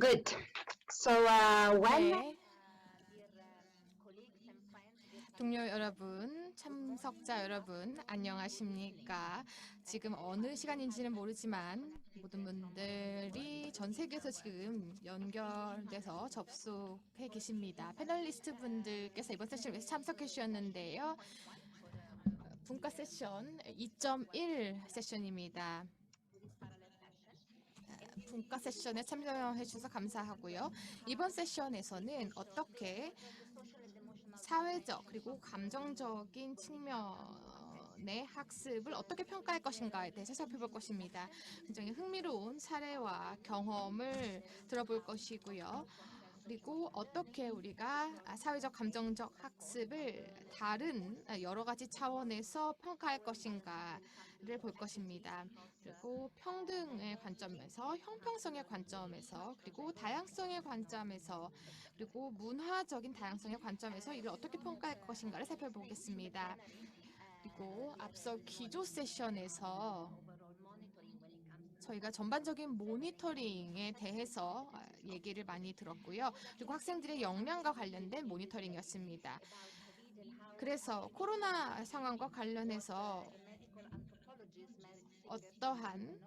Good. So, when 네, 동료 여러분, 참석자 여러분, 안녕하십니까? 지금 어느 시간인지는 모르지만 모든 분들이 전 세계에서 지금 연결돼서 접속해 계십니다. 패널리스트 분들께서 이번 세션에 참석해 주셨는데요. 분과 세션 2.1 세션입니다. 분과 세션에 참여해 주셔서 감사하고요. 이번 세션에서는 어떻게 사회적 그리고 감정적인 측면의 학습을 어떻게 평가할 것인가에 대해서 살펴볼 것입니다. 굉장히 흥미로운 사례와 경험을 들어볼 것이고요. 그리고 어떻게 우리가 사회적 감정적 학습을 다른 여러 가지 차원에서 평가할 것인가를 볼 것입니다. 그리고 평등의 관점에서, 형평성의 관점에서, 그리고 다양성의 관점에서, 그리고 문화적인 다양성의 관점에서 이를 어떻게 평가할 것인가를 살펴보겠습니다. 그리고 앞서 기조 세션에서 저희가 전반적인 모니터링에 대해서 얘기를 많이 들었고요. 그리고 학생들의 역량과 관련된 모니터링이었습니다. 그래서 코로나 상황과 관련해서 어떠한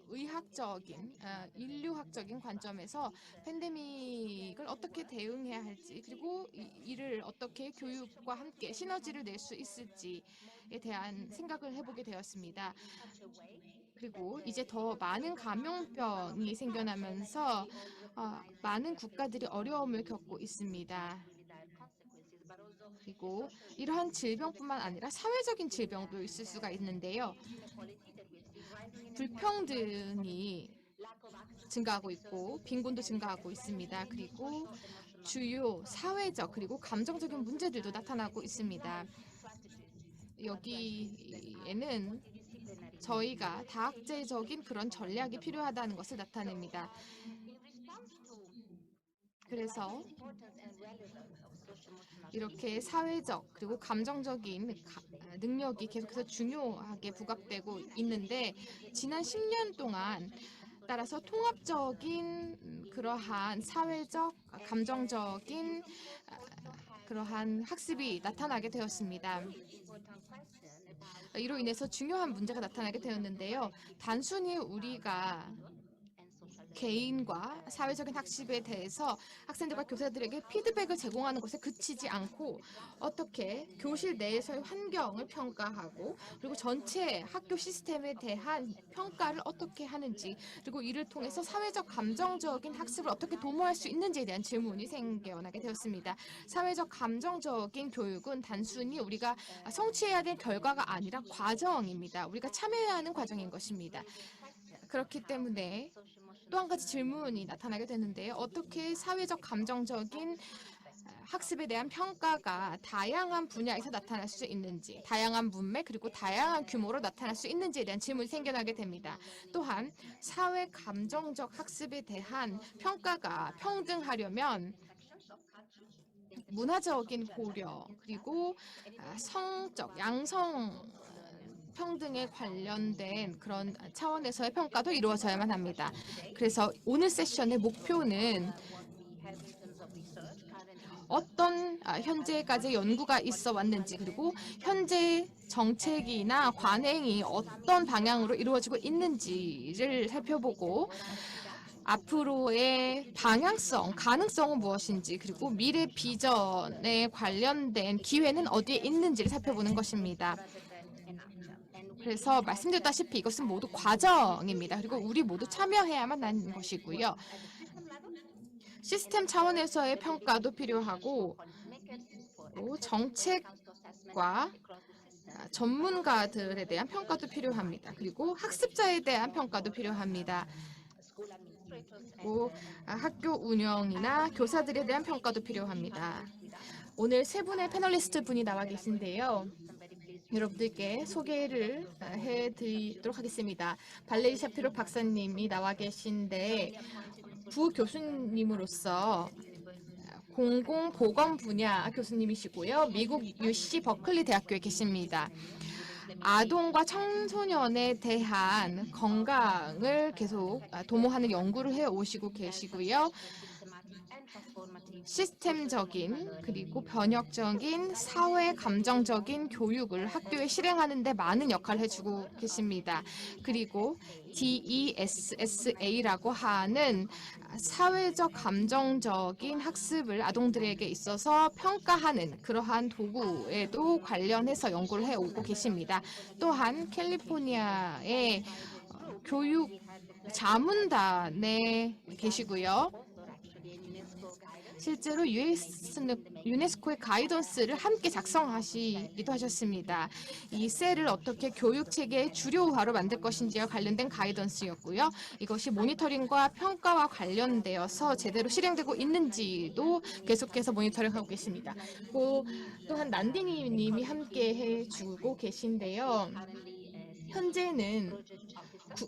의학적인, 인류학적인 관점에서 팬데믹을 어떻게 대응해야 할지, 그리고 이를 어떻게 교육과 함께 시너지를 낼 수 있을지에 대한 생각을 해보게 되었습니다. 그리고 이제 더 많은 감염병이 생겨나면서 많은 국가들이 어려움을 겪고 있습니다. 그리고 이러한 질병뿐만 아니라 사회적인 질병도 있을 수가 있는데요. 불평등이 증가하고 있고 빈곤도 증가하고 있습니다. 그리고 주요 사회적 그리고 감정적인 문제들도 나타나고 있습니다. 여기에는 저희가 다학제적인 그런 전략이 필요하다는 것을 나타냅니다. 그래서 이렇게 사회적 그리고 감정적인 능력이 계속해서 중요하게 부각되고 있는데 지난 10년 동안 따라서 통합적인 그러한 사회적, 감정적인 그러한 학습이 나타나게 되었습니다. 이로 인해서 중요한 문제가 나타나게 되었는데요. 단순히 우리가 개인과 사회적인 학습에 대해서 학생들과 교사들에게 피드백을 제공하는 것에 그치지 않고 어떻게 교실 내에서의 환경을 평가하고 그리고 전체 학교 시스템에 대한 평가를 어떻게 하는지 그리고 이를 통해서 사회적 감정적인 학습을 어떻게 도모할 수 있는지에 대한 질문이 생겨나게 되었습니다. 사회적 감정적인 교육은 단순히 우리가 성취해야 될 결과가 아니라 과정입니다. 우리가 참여해야 하는 과정인 것입니다. 그렇기 때문에 또 한 가지 질문이 나타나게 되는데요. 어떻게 사회적 감정적인 학습에 대한 평가가 다양한 분야에서 나타날 수 있는지, 다양한 문맥 그리고 다양한 규모로 나타날 수 있는지에 대한 질문이 생겨나게 됩니다. 또한 사회 감정적 학습에 대한 평가가 평등하려면 문화적인 고려 그리고 성적, 양성 평등에 관련된 그런 차원에서의 평가도 이루어져야만 합니다. 그래서 오늘 세션의 목표는 어떤 현재까지 연구가 있어 왔는지 그리고 현재 정책이나 관행이 어떤 방향으로 이루어지고 있는지를 살펴보고 앞으로의 방향성, 가능성은 무엇인지 그리고 미래 비전에 관련된 기회는 어디에 있는지를 살펴보는 것입니다. 그래서 말씀드렸다시피 이것은 모두 과정입니다. 그리고 우리 모두 참여해야만 하는 것이고요. 시스템 차원에서의 평가도 필요하고 또 정책과 전문가들에 대한 평가도 필요합니다. 그리고 학습자에 대한 평가도 필요합니다. 그리고 학교 운영이나 교사들에 대한 평가도 필요합니다. 오늘 세 분의 패널리스트 분이 나와 계신데요. 여러분들께 소개를 해드리도록 하겠습니다. 발레리 샤피로 박사님이 나와 계신데 부교수님으로서 공공보건 분야 교수님이시고요. 미국 UC 버클리 대학교에 계십니다. 아동과 청소년에 대한 건강을 계속 도모하는 연구를 해 오시고 계시고요. 시스템적인 그리고 변혁적인 사회 감정적인 교육을 학교에 실행하는 데 많은 역할을 해주고 계십니다. 그리고 DESSA라고 하는 사회적 감정적인 학습을 아동들에게 있어서 평가하는 그러한 도구에도 관련해서 연구를 해오고 계십니다. 또한 캘리포니아의 교육 자문단에 계시고요. 실제로 유네스코의 가이던스를 함께 작성하시기도 하셨습니다. 이 셀을 어떻게 교육 체계의 주류화로 만들 것인지와 관련된 가이던스였고요. 이것이 모니터링과 평가와 관련되어서 제대로 실행되고 있는지도 계속해서 모니터링하고 계십니다. 또한 난디니 님이 함께 해주고 계신데요. 현재는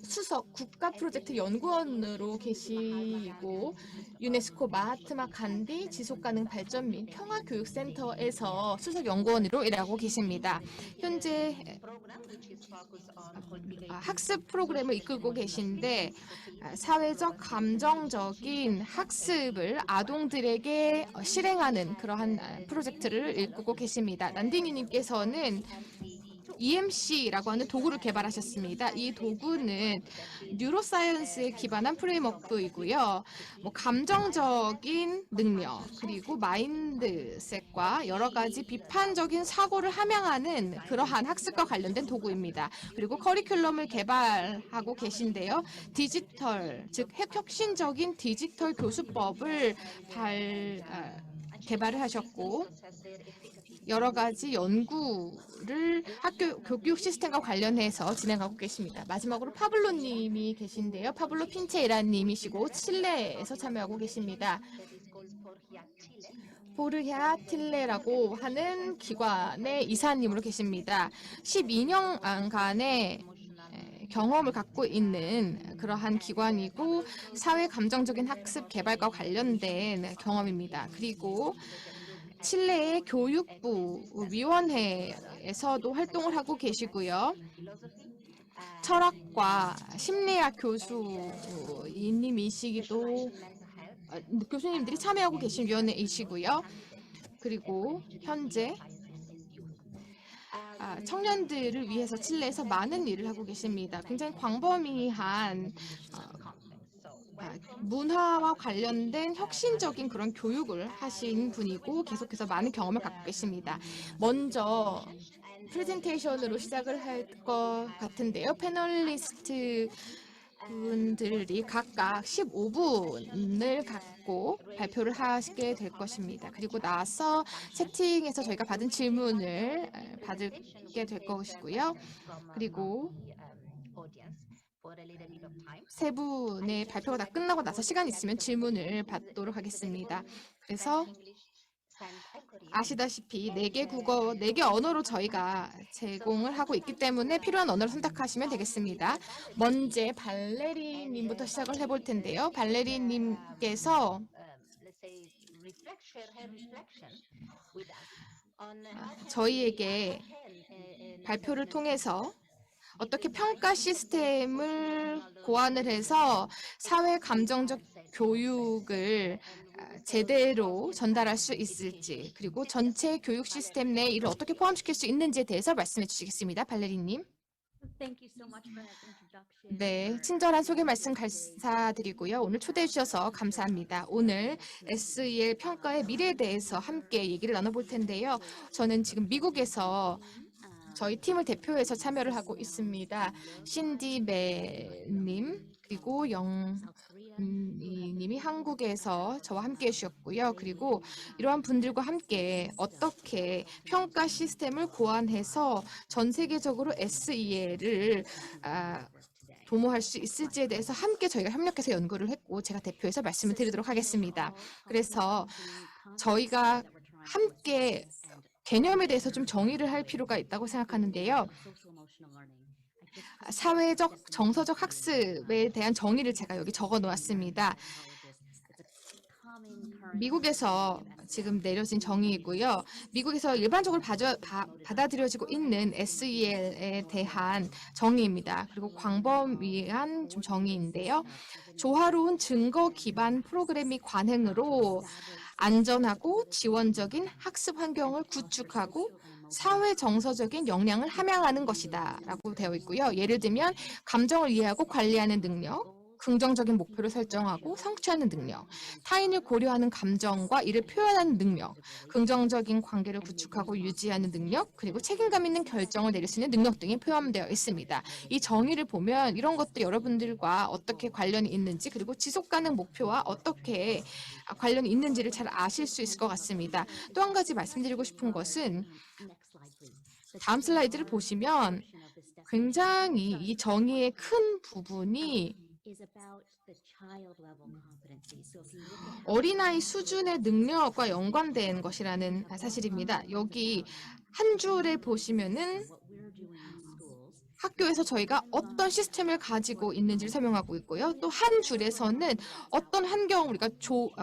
수석 국가 프로젝트 연구원으로 계시고 유네스코 마하트마 간디 지속가능 발전 및 평화교육센터에서 수석 연구원으로 일하고 계십니다. 현재 학습 프로그램을 이끌고 계신데 사회적 감정적인 학습을 아동들에게 실행하는 그러한 프로젝트를 이끌고 계십니다. 난디니님께서는 EMC라고 하는 도구를 개발하셨습니다. 이 도구는 뉴로사이언스에 기반한 프레임워크이고요. 감정적인 능력 그리고 마인드셋과 여러 가지 비판적인 사고를 함양하는 그러한 학습과 관련된 도구입니다. 그리고 커리큘럼을 개발하고 계신데요. 디지털, 즉 혁신적인 디지털 교수법을 개발을 하셨고 여러 가지 연구를 학교 교육 시스템과 관련해서 진행하고 계십니다. 마지막으로 파블로 님이 계신데요. 파블로 핀체이라 님이시고 칠레에서 참여하고 계십니다. 포르야 틸레라고 하는 기관의 이사님으로 계십니다. 12년간의 경험을 갖고 있는 그러한 기관이고 사회 감정적인 학습 개발과 관련된 경험입니다. 그리고 칠레의 교육부 위원회에서도 활동을 하고 계시고요. 철학과 심리학 교수님이시기도 교수님들이 참여하고 계신 위원회이시고요. 그리고 현재 청년들을 위해서 칠레에서 많은 일을 하고 계십니다. 굉장히 광범위한 문화와 관련된 혁신적인 그런 교육을 하신 분이고 계속해서 많은 경험을 갖고 계십니다. 먼저 프레젠테이션으로 시작을 할 것 같은데요. 패널리스트 분들이 각각 15분을 갖고 발표를 하시게 될 것입니다. 그리고 나서 채팅에서 저희가 받은 질문을 받게 될 것이고요. 그리고 세 분의 발표가 다 끝나고 나서 시간 있으면 질문을 받도록 하겠습니다. 그래서 아시다시피 4개 언어로 저희가 제공을 하고 있기 때문에 필요한 언어를 선택하시면 되겠습니다. 먼저 발레리님부터 시작을 해볼 텐데요. 발레리님께서 저희에게 발표를 통해서 어떻게 평가 시스템을 고안을 해서 사회 감정적 교육을 제대로 전달할 수 있을지 그리고 전체 교육 시스템 내에 이를 어떻게 포함시킬 수 있는지에 대해서 말씀해 주시겠습니다. 발레리님. 네, 친절한 소개 말씀 감사드리고요. 오늘 초대해 주셔서 감사합니다. 오늘 SEL 평가의 미래에 대해서 함께 얘기를 나눠볼 텐데요. 저는 지금 미국에서 저희 팀을 대표해서 참여를 하고 있습니다. 신디 매님 그리고 님이 한국에서 저와 함께 해주셨고요. 그리고 이러한 분들과 함께 어떻게 평가 시스템을 고안해서 전 세계적으로 SEL을 도모할 수 있을지에 대해서 함께 저희가 협력해서 연구를 했고 제가 대표해서 말씀을 드리도록 하겠습니다. 그래서 저희가 함께 개념에 대해서 좀 정의를 할 필요가 있다고 생각하는데요. 사회적, 정서적 학습에 대한 정의를 제가 여기 적어 놓았습니다. 미국에서 지금 내려진 정의이고요. 미국에서 일반적으로 받아들여지고 있는 SEL에 대한 정의입니다. 그리고 광범위한 좀 정의인데요. 조화로운 증거 기반 프로그래밍 관행으로 안전하고 지원적인 학습 환경을 구축하고 사회 정서적인 역량을 함양하는 것이다 라고 되어 있고요. 예를 들면 감정을 이해하고 관리하는 능력, 긍정적인 목표를 설정하고 성취하는 능력, 타인을 고려하는 감정과 이를 표현하는 능력, 긍정적인 관계를 구축하고 유지하는 능력, 그리고 책임감 있는 결정을 내릴 수 있는 능력 등이 포함되어 있습니다. 이 정의를 보면 이런 것도 여러분들과 어떻게 관련이 있는지, 그리고 지속가능 목표와 어떻게 관련이 있는지를 잘 아실 수 있을 것 같습니다. 또 한 가지 말씀드리고 싶은 것은 다음 슬라이드를 보시면 굉장히 이 정의의 큰 부분이 어린아이 수준의 능력과 연관된 것이라는 사실입니다. 여기 한 줄에 보시면은 학교에서 저희가 어떤 시스템을 가지고 있는지를 설명하고 있고요. 또 한 줄에서는 어떤 환경을 우리가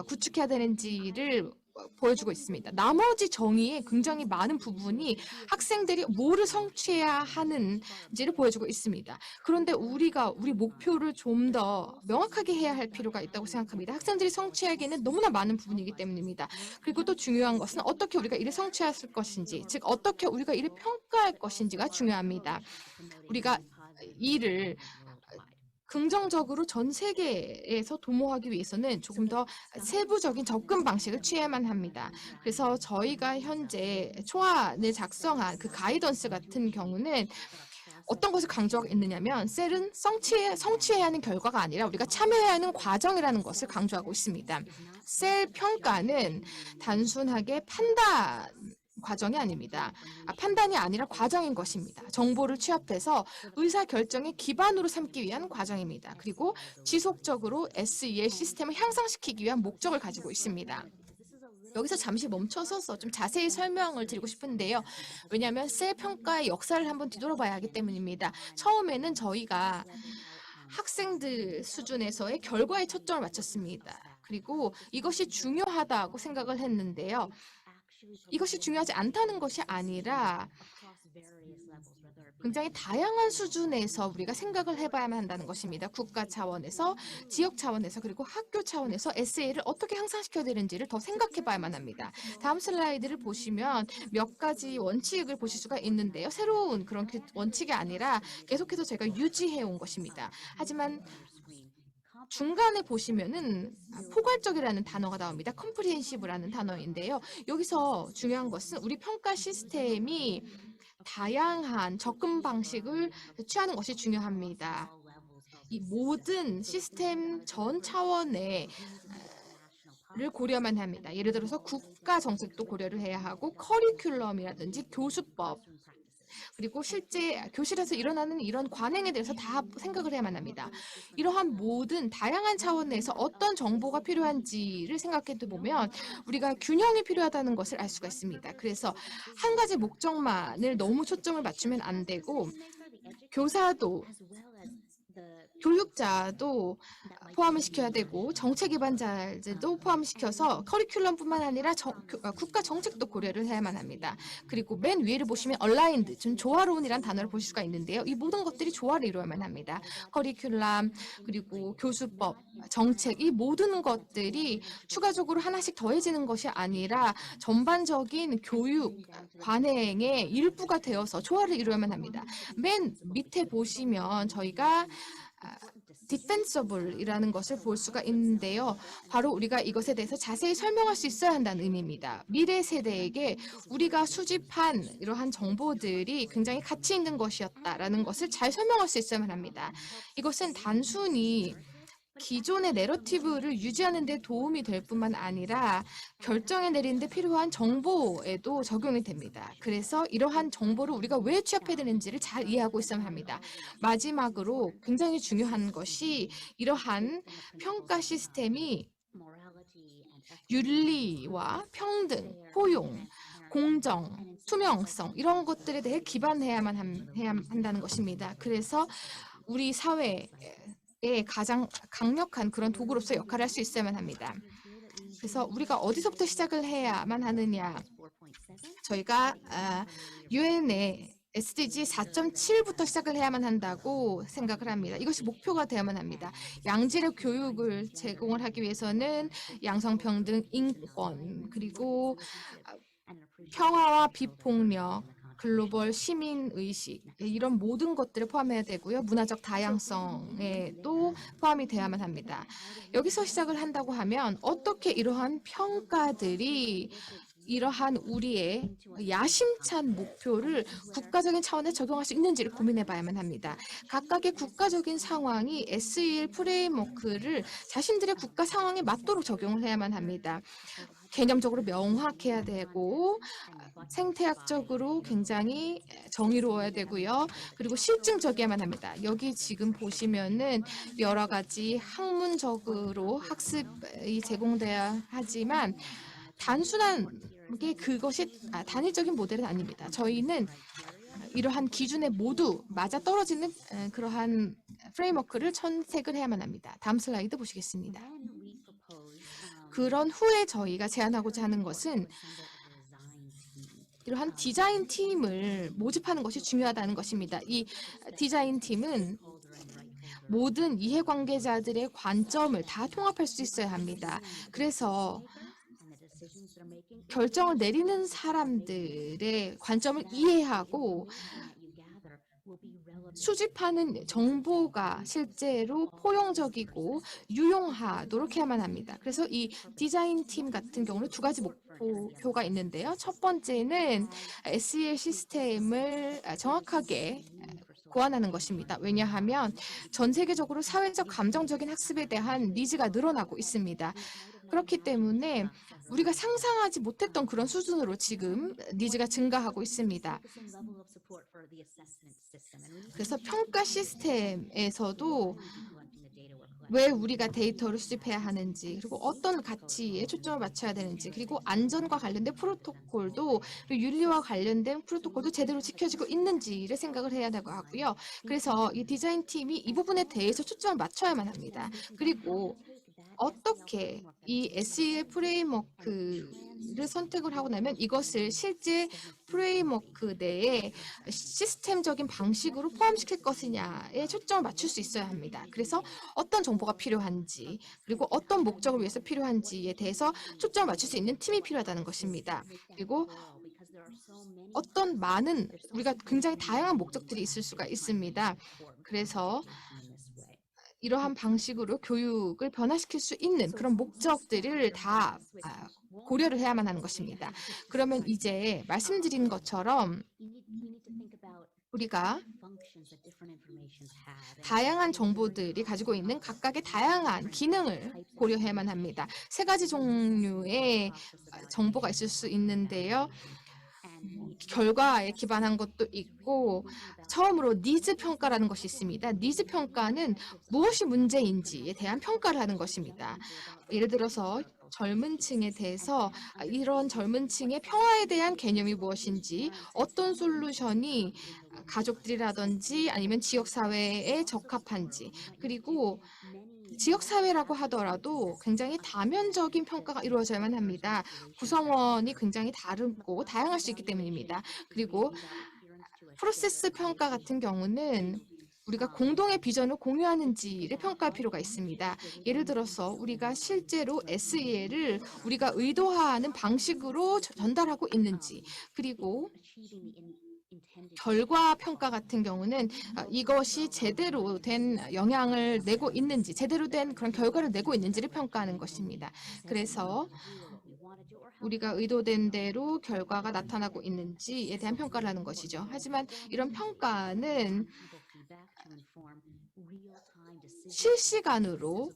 구축해야 되는지를 보여주고 있습니다. 나머지 정의에 굉장히 많은 부분이 학생들이 뭐를 성취해야 하는지를 보여주고 있습니다. 그런데 우리가 우리 목표를 좀 더 명확하게 해야 할 필요가 있다고 생각합니다. 학생들이 성취하기에는 너무나 많은 부분이기 때문입니다. 그리고 또 중요한 것은 어떻게 우리가 이를 성취할 것인지, 즉 어떻게 우리가 이를 평가할 것인지가 중요합니다. 우리가 이를 긍정적으로 전 세계에서 도모하기 위해서는 조금 더 세부적인 접근 방식을 취해야만 합니다. 그래서 저희가 현재 초안을 작성한 그 가이던스 같은 경우는 어떤 것을 강조하고 있느냐면 셀은 성취해야 하는 결과가 아니라 우리가 참여해야 하는 과정이라는 것을 강조하고 있습니다. 셀 평가는 단순하게 판단 과정이 아닙니다. 판단이 아니라 과정인 것입니다. 정보를 취합해서 의사결정의 기반으로 삼기 위한 과정입니다. 그리고 지속적으로 SEL 시스템을 향상시키기 위한 목적을 가지고 있습니다. 여기서 잠시 멈춰서 좀 자세히 설명을 드리고 싶은데요. 왜냐하면 셀 평가의 역사를 한번 뒤돌아봐야 하기 때문입니다. 처음에는 저희가 학생들 수준에서의 결과에 초점을 맞췄습니다. 그리고 이것이 중요하다고 생각을 했는데요. 이것이 중요하지 않다는 것이 아니라 굉장히 다양한 수준에서 우리가 생각을 해봐야만 한다는 것입니다. 국가 차원에서, 지역 차원에서, 그리고 학교 차원에서 SA를 어떻게 향상시켜야 되는지를 더 생각해봐야만 합니다. 다음 슬라이드를 보시면 몇 가지 원칙을 보실 수가 있는데요. 새로운 그런 원칙이 아니라 계속해서 제가 유지해온 것입니다. 하지만 중간에 보시면은 포괄적이라는 단어가 나옵니다. 컴프리헨시브라는 단어인데요. 여기서 중요한 것은 우리 평가 시스템이 다양한 접근 방식을 취하는 것이 중요합니다. 이 모든 시스템 전 차원의 를 고려만 합니다. 예를 들어서 국가 정책도 고려를 해야 하고 커리큘럼이라든지 교수법, 그리고 실제 교실에서 일어나는 이런 관행에 대해서 다 생각을 해야만 합니다. 이러한 모든 다양한 차원에서 어떤 정보가 필요한지를 생각해 보면 우리가 균형이 필요하다는 것을 알 수가 있습니다. 그래서 한 가지 목적만을 너무 초점을 맞추면 안 되고 교사도 교육자도 포함을 시켜야 되고 정책 기반자들도 포함시켜서 커리큘럼뿐만 아니라 국가 정책도 고려를 해야만 합니다. 그리고 맨 위를 보시면 aligned, 좀 조화로운이란 단어를 보실 수가 있는데요. 이 모든 것들이 조화를 이루어야만 합니다. 커리큘럼, 그리고 교수법, 정책, 이 모든 것들이 추가적으로 하나씩 더해지는 것이 아니라 전반적인 교육 관행의 일부가 되어서 조화를 이루어야만 합니다. 맨 밑에 보시면 저희가 디펜서블이라는 것을 볼 수가 있는데요. 바로 우리가 이것에 대해서 자세히 설명할 수 있어야 한다는 의미입니다. 미래 세대에게 우리가 수집한 이러한 정보들이 굉장히 가치 있는 것이었다라는 것을 잘 설명할 수 있어야만 합니다. 이것은 단순히 기존의 내러티브를 유지하는 데 도움이 될 뿐만 아니라 결정에 내리는 데 필요한 정보에도 적용이 됩니다. 그래서 이러한 정보를 우리가 왜 취합해야 되는지를 잘 이해하고 있어야 합니다. 마지막으로 굉장히 중요한 것이 이러한 평가 시스템이 윤리와 평등, 포용, 공정, 투명성 이런 것들에 대해 기반해야만 해야 한다는 것입니다. 그래서 우리 사회에 가장 강력한 그런 도구로서 역할을 할 수 있어야만 합니다. 그래서 우리가 어디서부터 시작을 해야만 하느냐? 저희가 유엔의 SDG 4.7부터 시작을 해야만 한다고 생각을 합니다. 이것이 목표가 되어야만 합니다. 양질의 교육을 제공을 하기 위해서는 양성평등, 인권, 그리고 평화와 비폭력, 글로벌 시민의식 이런 모든 것들을 포함해야 되고요. 문화적 다양성에도 포함이 돼야만 합니다. 여기서 시작을 한다고 하면 어떻게 이러한 평가들이 이러한 우리의 야심찬 목표를 국가적인 차원에 적용할 수 있는지를 고민해 봐야만 합니다. 각각의 국가적인 상황이 SEL 프레임워크를 자신들의 국가 상황에 맞도록 적용을 해야만 합니다. 개념적으로 명확해야 되고 생태학적으로 굉장히 정의로워야 되고요. 그리고 실증적이어야만 합니다. 여기 지금 보시면은 여러 가지 학문적으로 학습이 제공돼야 하지만 단순한 게 그것이 단일적인 모델은 아닙니다. 저희는 이러한 기준에 모두 맞아떨어지는 그러한 프레임워크를 선택을 해야만 합니다. 다음 슬라이드 보시겠습니다. 그런 후에 저희가 제안하고자 하는 것은 이러한 디자인 팀을 모집하는 것이 중요하다는 것입니다. 이 디자인 팀은 모든 이해관계자들의 관점을 다 통합할 수 있어야 합니다. 그래서 결정을 내리는 사람들의 관점을 이해하고 수집하는 정보가 실제로 포용적이고 유용하도록 해야만 합니다. 그래서 이 디자인 팀 같은 경우는 두 가지 목표가 있는데요. 첫 번째는 SEL 시스템을 정확하게 고안하는 것입니다. 왜냐하면 전 세계적으로 사회적 감정적인 학습에 대한 니즈가 늘어나고 있습니다. 그렇기 때문에 우리가 상상하지 못했던 그런 수준으로 지금 니즈가 증가하고 있습니다. 그래서 평가 시스템에서도 왜 우리가 데이터를 수집해야 하는지, 그리고 어떤 가치에 초점을 맞춰야 되는지, 그리고 안전과 관련된 프로토콜도, 그리고 윤리와 관련된 프로토콜도 제대로 지켜지고 있는지를 생각을 해야 되고 하고요. 그래서 이 디자인 팀이 이 부분에 대해서 초점을 맞춰야만 합니다. 그리고 어떻게 이 SEL 프레임워크를 선택을 하고 나면 이것을 실제 프레임워크 내에 시스템적인 방식으로 포함시킬 것이냐에 초점을 맞출 수 있어야 합니다. 그래서 어떤 정보가 필요한지, 그리고 어떤 목적을 위해서 필요한지에 대해서 초점을 맞출 수 있는 팀이 필요하다는 것입니다. 그리고 어떤 많은 우리가 굉장히 다양한 목적들이 있을 수가 있습니다. 그래서 이러한 방식으로 교육을 변화시킬 수 있는 그런 목적들을 다 고려를 해야만 하는 것입니다. 그러면 이제 말씀드린 것처럼 우리가 다양한 정보들이 가지고 있는 각각의 다양한 기능을 고려해야만 합니다. 세 가지 종류의 정보가 있을 수 있는데요. 결과에 기반한 것도 있고 처음으로 니즈 평가라는 것이 있습니다. 니즈 평가는 무엇이 문제인지에 대한 평가를 하는 것입니다. 예를 들어서 젊은 층에 대해서 이런 젊은 층의 평화에 대한 개념이 무엇인지, 어떤 솔루션이 가족들이라든지 아니면 지역사회에 적합한지, 그리고 지역사회라고 하더라도 굉장히 다면적인 평가가 이루어져야만 합니다. 구성원이 굉장히 다르고 다양할 수 있기 때문입니다. 그리고 프로세스 평가 같은 경우는 우리가 공동의 비전을 공유하는지를 평가할 필요가 있습니다. 예를 들어서 우리가 실제로 SEL을 우리가 의도하는 방식으로 전달하고 있는지, 그리고 결과 평가 같은 경우는 이것이 제대로 된 영향을 내고 있는지, 제대로 된 그런 결과를 내고 있는지를 평가하는 것입니다. 그래서 우리가 의도된 대로 결과가 나타나고 있는지에 대한 평가를 하는 것이죠. 하지만 이런 평가는 실시간으로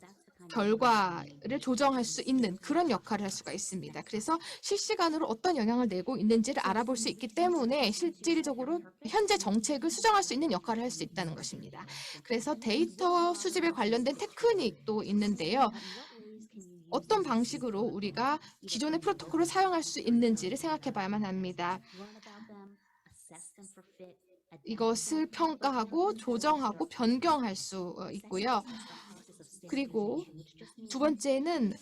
결과를 조정할 수 있는 그런 역할을 할 수가 있습니다. 그래서 실시간으로 어떤 영향을 내고 있는지를 알아볼 수 있기 때문에 실질적으로 현재 정책을 수정할 수 있는 역할을 할 수 있다는 것입니다. 그래서 데이터 수집에 관련된 테크닉도 있는데요. 어떤 방식으로 우리가 기존의 프로토콜을 사용할 수 있는지를 생각해 봐야만 합니다. 이것을 평가하고 조정하고 변경할 수 있고요. 그리고 두 번째는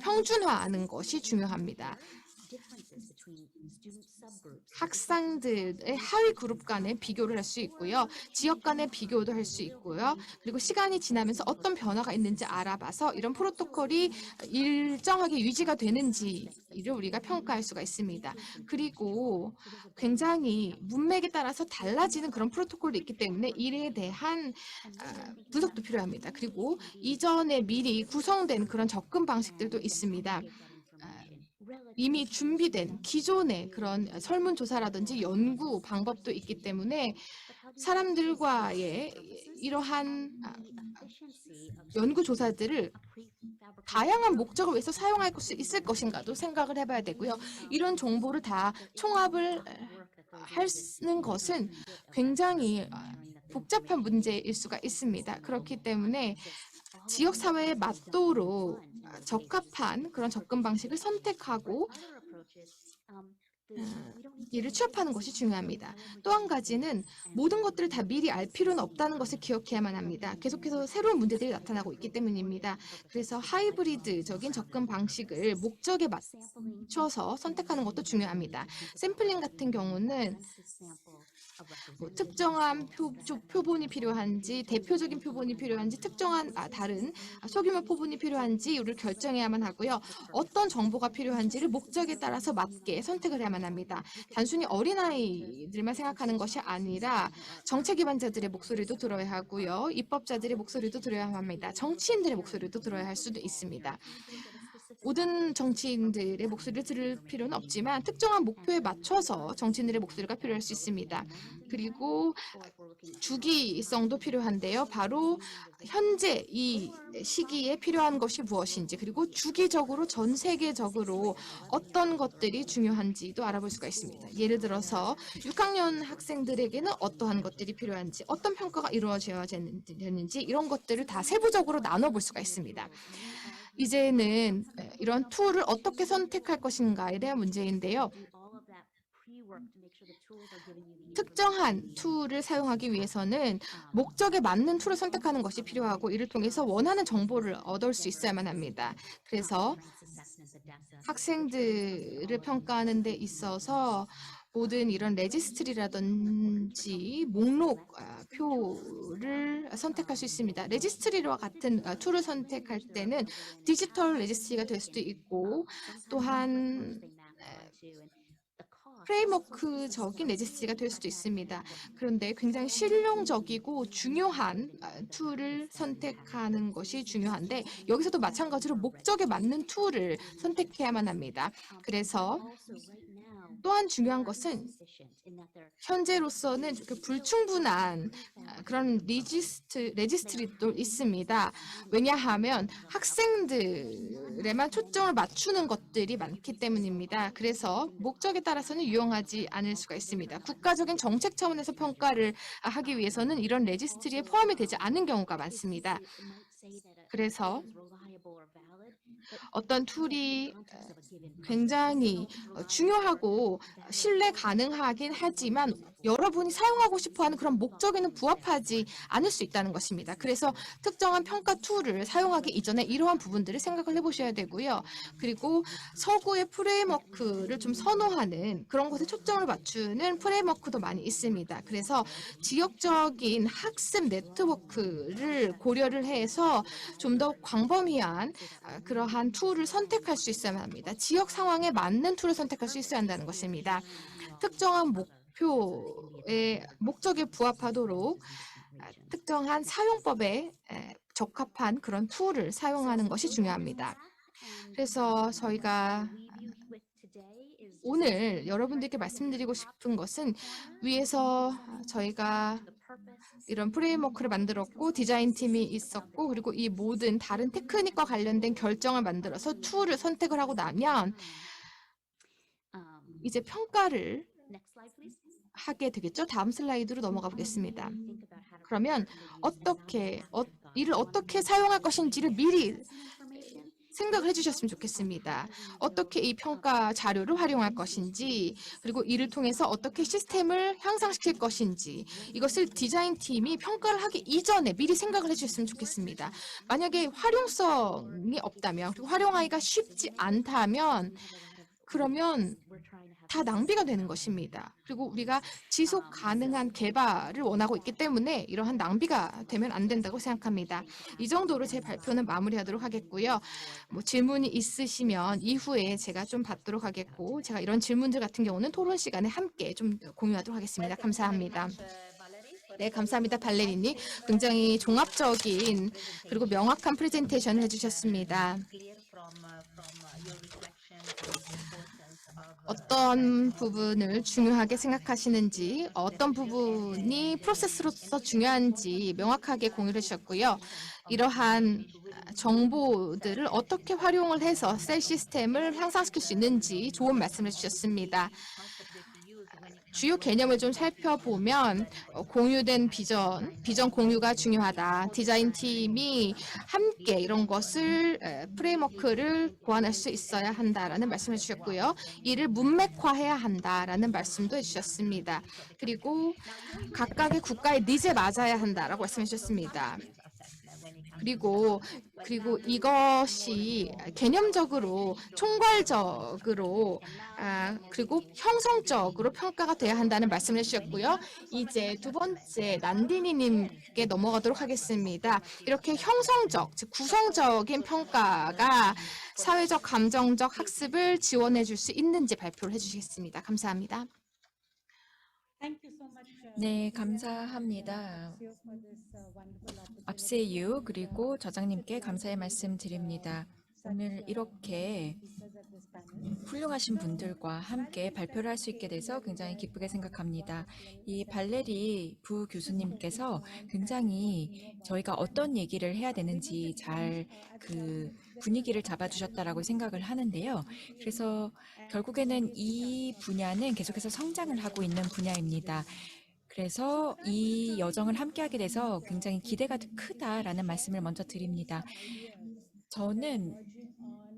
평준화하는 것이 중요합니다. 학생들의 하위 그룹 간의 비교를 할 수 있고요. 지역 간의 비교도 할 수 있고요. 그리고 시간이 지나면서 어떤 변화가 있는지 알아봐서 이런 프로토콜이 일정하게 유지가 되는지를 우리가 평가할 수가 있습니다. 그리고 굉장히 문맥에 따라서 달라지는 그런 프로토콜도 있기 때문에 이에 대한 분석도 필요합니다. 그리고 이전에 미리 구성된 그런 접근 방식들도 있습니다. 이미 준비된 기존의 그런 설문조사라든지 연구 방법도 있기 때문에 사람들과의 이러한 연구조사들을 다양한 목적을 위해서 사용할 수 있을 것인가도 생각을 해봐야 되고요. 이런 정보를 다 총합을 하는 것은 굉장히 복잡한 문제일 수가 있습니다. 그렇기 때문에 지역사회에 맞도록 적합한 그런 접근 방식을 선택하고 이를 취합하는 것이 중요합니다. 또 한 가지는 모든 것들을 다 미리 알 필요는 없다는 것을 기억해야만 합니다. 계속해서 새로운 문제들이 나타나고 있기 때문입니다. 그래서 하이브리드적인 접근 방식을 목적에 맞춰서 선택하는 것도 중요합니다. 샘플링 같은 경우는 특정한 표본이 필요한지, 대표적인 표본이 필요한지, 특정한 다른 소규모 표본이 필요한지를 결정해야만 하고요. 어떤 정보가 필요한지를 목적에 따라서 맞게 선택을 해야만 합니다. 단순히 어린아이들만 생각하는 것이 아니라 정책 기반자들의 목소리도 들어야 하고요. 입법자들의 목소리도 들어야 합니다. 정치인들의 목소리도 들어야 할 수도 있습니다. 모든 정치인들의 목소리를 들을 필요는 없지만 특정한 목표에 맞춰서 정치인들의 목소리가 필요할 수 있습니다. 그리고 주기성도 필요한데요. 바로 현재 이 시기에 필요한 것이 무엇인지, 그리고 주기적으로 전 세계적으로 어떤 것들이 중요한지도 알아볼 수가 있습니다. 예를 들어서 6학년 학생들에게는 어떠한 것들이 필요한지, 어떤 평가가 이루어져야 되는지 이런 것들을 다 세부적으로 나눠볼 수가 있습니다. 이제는 이런 툴을 어떻게 선택할 것인가에 대한 문제인데요. 특정한 툴을 사용하기 위해서는 목적에 맞는 툴을 선택하는 것이 필요하고 이를 통해서 원하는 정보를 얻을 수 있어야만 합니다. 그래서 학생들을 평가하는 데 있어서 모든 이런 레지스트리라든지 목록표를 선택할 수 있습니다. 레지스트리와 같은 툴을 선택할 때는 디지털 레지스트리가 될 수도 있고 또한 프레임워크적인 레지스트리가 될 수도 있습니다. 그런데 굉장히 실용적이고 중요한 툴을 선택하는 것이 중요한데 여기서도 마찬가지로 목적에 맞는 툴을 선택해야만 합니다. 그래서 또한 중요한 것은 현재로서는 불충분한 그런 레지스트리도 있습니다. 왜냐하면 학생들에만 초점을 맞추는 것들이 많기 때문입니다. 그래서 목적에 따라서는 유용하지 않을 수가 있습니다. 국가적인 정책 차원에서 평가를 하기 위해서는 이런 레지스트리에 포함이 되지 않은 경우가 많습니다. 그래서 어떤 툴이 굉장히 중요하고 신뢰 가능하긴 하지만 여러분이 사용하고 싶어하는 그런 목적에는 부합하지 않을 수 있다는 것입니다. 그래서 특정한 평가 툴을 사용하기 이전에 이러한 부분들을 생각을 해보셔야 되고요. 그리고 서구의 프레임워크를 좀 선호하는 그런 것에 초점을 맞추는 프레임워크도 많이 있습니다. 그래서 지역적인 학습 네트워크를 고려를 해서 좀 더 광범위한 그러한 툴을 선택할 수 있어야 합니다. 지역 상황에 맞는 툴을 선택할 수 있어야 한다는 것입니다. 특정한 목표의 목적에 부합하도록 특정한 사용법에 적합한 그런 툴을 사용하는 것이 중요합니다. 그래서 저희가 오늘 여러분들께 말씀드리고 싶은 것은 위에서 저희가 이런 프레임워크를 만들었고 디자인 팀이 있었고 그리고 이 모든 다른 테크닉과 관련된 결정을 만들어서 툴을 선택을 하고 나면 이제 평가를 하게 되겠죠. 다음 슬라이드로 넘어가 보겠습니다. 그러면 이를 어떻게 사용할 것인지를 미리 생각을 해주셨으면 좋겠습니다. 어떻게 이 평가 자료를 활용할 것인지, 그리고 이를 통해서 어떻게 시스템을 향상시킬 것인지, 이것을 디자인 팀이 평가를 하기 이전에 미리 생각을 해주셨으면 좋겠습니다. 만약에 활용성이 없다면, 그리고 활용하기가 쉽지 않다면, 그러면 다 낭비가 되는 것입니다. 그리고 우리가 지속 가능한 개발을 원하고 있기 때문에 이러한 낭비가 되면 안 된다고 생각합니다. 이 정도로 제 발표는 마무리하도록 하겠고요. 뭐 질문이 있으시면 이후에 제가 좀 받도록 하겠고, 제가 이런 질문들 같은 경우는 토론 시간에 함께 좀 공유하도록 하겠습니다. 감사합니다. 네, 감사합니다, 발레리님. 굉장히 종합적인 그리고 명확한 프레젠테이션을 해주셨습니다. 어떤 부분을 중요하게 생각하시는지, 어떤 부분이 프로세스로서 중요한지 명확하게 공유를 해주셨고요. 이러한 정보들을 어떻게 활용을 해서 셀 시스템을 향상시킬 수 있는지 좋은 말씀을 해주셨습니다. 주요 개념을 좀 살펴보면 공유된 비전 공유가 중요하다. 디자인 팀이 함께 이런 것을 프레임워크를 고안할 수 있어야 한다라는 말씀을 주셨고요. 이를 문맥화해야 한다라는 말씀도 해주셨습니다. 그리고 각각의 국가의 니즈에 맞아야 한다라고 말씀해 주셨습니다. 그리고 이것이 개념적으로 총괄적으로 그리고 형성적으로 평가가 돼야 한다는 말씀을 해주셨고요. 이제 두 번째 난디니님께 넘어가도록 하겠습니다. 이렇게 형성적, 즉 구성적인 평가가 사회적, 감정적 학습을 지원해 줄 수 있는지 발표를 해주시겠습니다. 감사합니다. 네, 감사합니다. 압세유 그리고 저장님께 감사의 말씀 드립니다. 오늘 이렇게 훌륭하신 분들과 함께 발표를 할 수 있게 돼서 굉장히 기쁘게 생각합니다. 이 발레리 부교수님께서 굉장히 저희가 어떤 얘기를 해야 되는지 잘 그 분위기를 잡아주셨다라고 생각을 하는데요. 그래서 결국에는 이 분야는 계속해서 성장을 하고 있는 분야입니다. 그래서 이 여정을 함께하게 돼서 굉장히 기대가 크다라는 말씀을 먼저 드립니다. 저는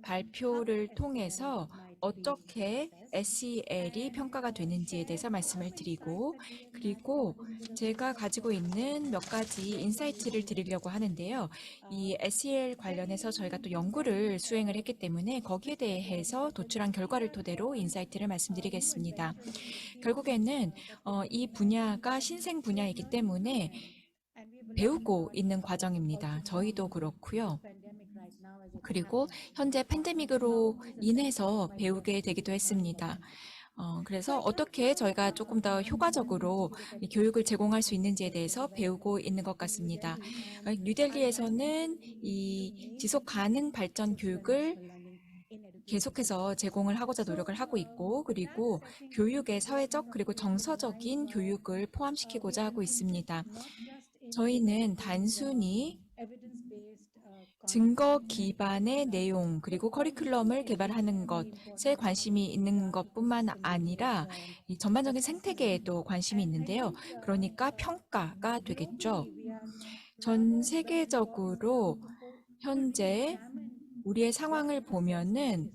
발표를 통해서 어떻게 SEL이 평가가 되는지에 대해서 말씀을 드리고, 그리고 제가 가지고 있는 몇 가지 인사이트를 드리려고 하는데요. 이 SEL 관련해서 저희가 또 연구를 수행을 했기 때문에 거기에 대해서 도출한 결과를 토대로 인사이트를 말씀드리겠습니다. 결국에는 이 분야가 신생 분야이기 때문에 배우고 있는 과정입니다. 저희도 그렇고요. 그리고 현재 팬데믹으로 인해서 배우게 되기도 했습니다. 그래서 어떻게 저희가 조금 더 효과적으로 이 교육을 제공할 수 있는지에 대해서 배우고 있는 것 같습니다. 뉴델리에서는 이 지속 가능 발전 교육을 계속해서 제공을 하고자 노력을 하고 있고, 그리고 교육의 사회적 그리고 정서적인 교육을 포함시키고자 하고 있습니다. 저희는 단순히 증거 기반의 내용 그리고 커리큘럼을 개발하는 것에 관심이 있는 것뿐만 아니라 이 전반적인 생태계에도 관심이 있는데요. 그러니까 평가가 되겠죠. 전 세계적으로 현재 우리의 상황을 보면은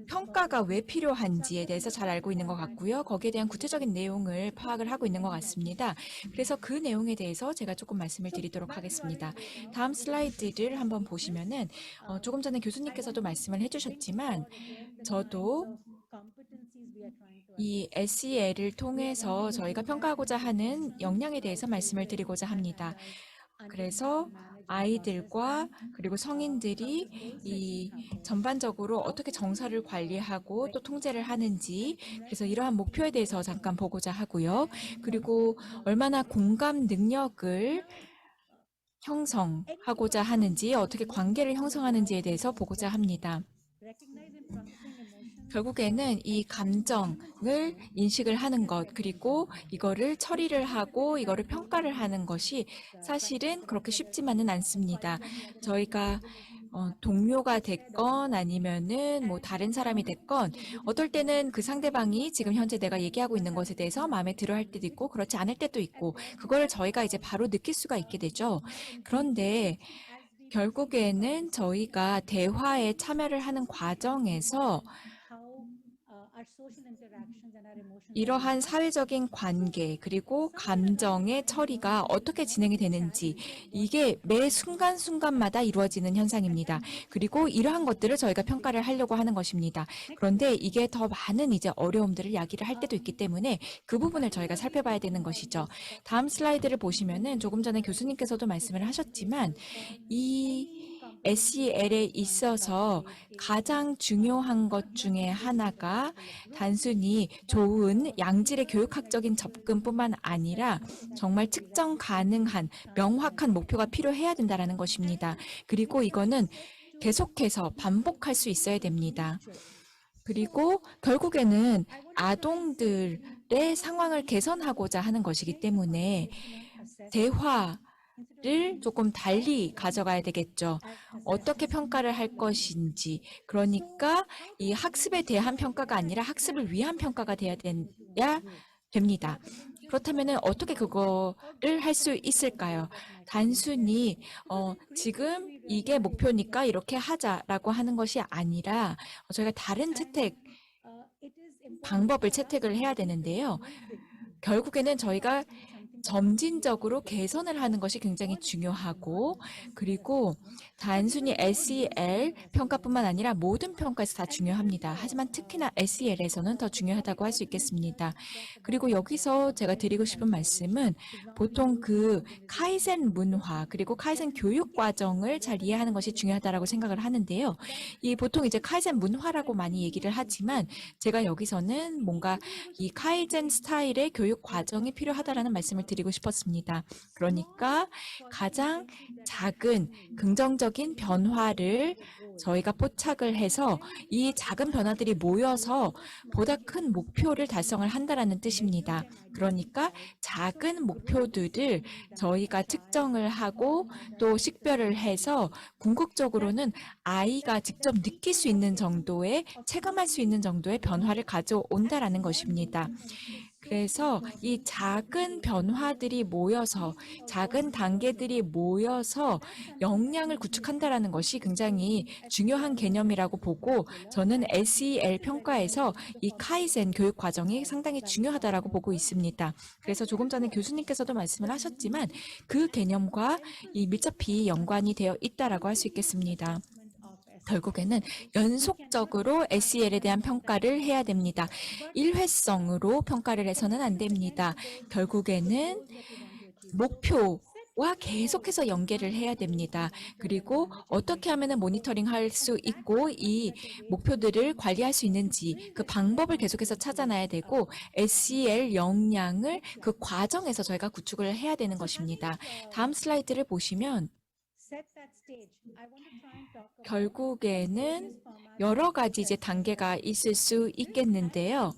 평가가 왜 필요한지에 대해서 잘 알고 있는 것 같고요. 거기에 대한 구체적인 내용을 파악을 하고 있는 것 같습니다. 그래서 그 내용에 대해서 제가 조금 말씀을 드리도록 하겠습니다. 다음 슬라이드를 한번 보시면은 조금 전에 교수님께서도 말씀을 해주셨지만 저도 이 SEL을 통해서 저희가 평가하고자 하는 역량에 대해서 말씀을 드리고자 합니다. 그래서 아이들과 그리고 성인들이 이 전반적으로 어떻게 정서를 관리하고 또 통제를 하는지, 그래서 이러한 목표에 대해서 잠깐 보고자 하고요. 그리고 얼마나 공감 능력을 형성하고자 하는지, 어떻게 관계를 형성하는지에 대해서 보고자 합니다. 결국에는 이 감정을 인식을 하는 것, 그리고 이거를 처리를 하고 이거를 평가를 하는 것이 사실은 그렇게 쉽지만은 않습니다. 저희가 동료가 됐건 아니면은 뭐 다른 사람이 됐건 어떨 때는 그 상대방이 지금 현재 내가 얘기하고 있는 것에 대해서 마음에 들어 할 때도 있고 그렇지 않을 때도 있고, 그걸 저희가 이제 바로 느낄 수가 있게 되죠. 그런데 결국에는 저희가 대화에 참여를 하는 과정에서 이러한 사회적인 관계 그리고 감정의 처리가 어떻게 진행이 되는지 이게 매 순간순간마다 이루어지는 현상입니다. 그리고 이러한 것들을 저희가 평가를 하려고 하는 것입니다. 그런데 이게 더 많은 이제 어려움들을 야기를 할 때도 있기 때문에 그 부분을 저희가 살펴봐야 되는 것이죠. 다음 슬라이드를 보시면은 조금 전에 교수님께서도 말씀을 하셨지만 이 SEL에 있어서 가장 중요한 것 중에 하나가 단순히 좋은 양질의 교육학적인 접근뿐만 아니라 정말 측정 가능한 명확한 목표가 필요해야 된다는 것입니다. 그리고 이거는 계속해서 반복할 수 있어야 됩니다. 그리고 결국에는 아동들의 상황을 개선하고자 하는 것이기 때문에 대화를 조금 달리 가져가야 되겠죠. 어떻게 평가를 할 것인지. 그러니까 이 학습에 대한 평가가 아니라 학습을 위한 평가가 돼야 됩니다. 그렇다면 어떻게 그거를 할 수 있을까요? 단순히 지금 이게 목표니까 이렇게 하자라고 하는 것이 아니라 저희가 다른 방법을 채택을 해야 되는데요. 결국에는 저희가 점진적으로 개선을 하는 것이 굉장히 중요하고 그리고 단순히 SEL 평가뿐만 아니라 모든 평가에서 다 중요합니다. 하지만 특히나 SEL에서는 더 중요하다고 할 수 있겠습니다. 그리고 여기서 제가 드리고 싶은 말씀은 보통 그 카이센 문화 그리고 카이센 교육 과정을 잘 이해하는 것이 중요하다고 생각을 하는데요. 이 보통 이제 카이센 문화라고 많이 얘기를 하지만 제가 여기서는 뭔가 이 카이센 스타일의 교육 과정이 필요하다라는 말씀을 드리고 싶었습니다. 그러니까 가장 작은 긍정적인 변화를 저희가 포착을 해서 이 작은 변화들이 모여서 보다 큰 목표를 달성을 한다라는 뜻입니다. 그러니까 작은 목표들을 저희가 측정을 하고 또 식별을 해서 궁극적으로는 아이가 직접 느낄 수 있는 정도의 체감할 수 있는 정도의 변화를 가져온다라는 것입니다. 그래서 이 작은 변화들이 모여서 작은 단계들이 모여서 역량을 구축한다라는 것이 굉장히 중요한 개념이라고 보고 저는 SEL 평가에서 이 카이센 교육 과정이 상당히 중요하다라고 보고 있습니다. 그래서 조금 전에 교수님께서도 말씀을 하셨지만 그 개념과 이 밀접히 연관이 되어 있다라고 할 수 있겠습니다. 결국에는 연속적으로 SEL에 대한 평가를 해야 됩니다. 일회성으로 평가를 해서는 안 됩니다. 결국에는 목표와 계속해서 연계를 해야 됩니다. 그리고 어떻게 하면 모니터링 할 수 있고 이 목표들을 관리할 수 있는지 그 방법을 계속해서 찾아놔야 되고 SEL 역량을 그 과정에서 저희가 구축을 해야 되는 것입니다. 다음 슬라이드를 보시면 결국에는 여러 가지 이제 단계가 있을 수 있겠는데요.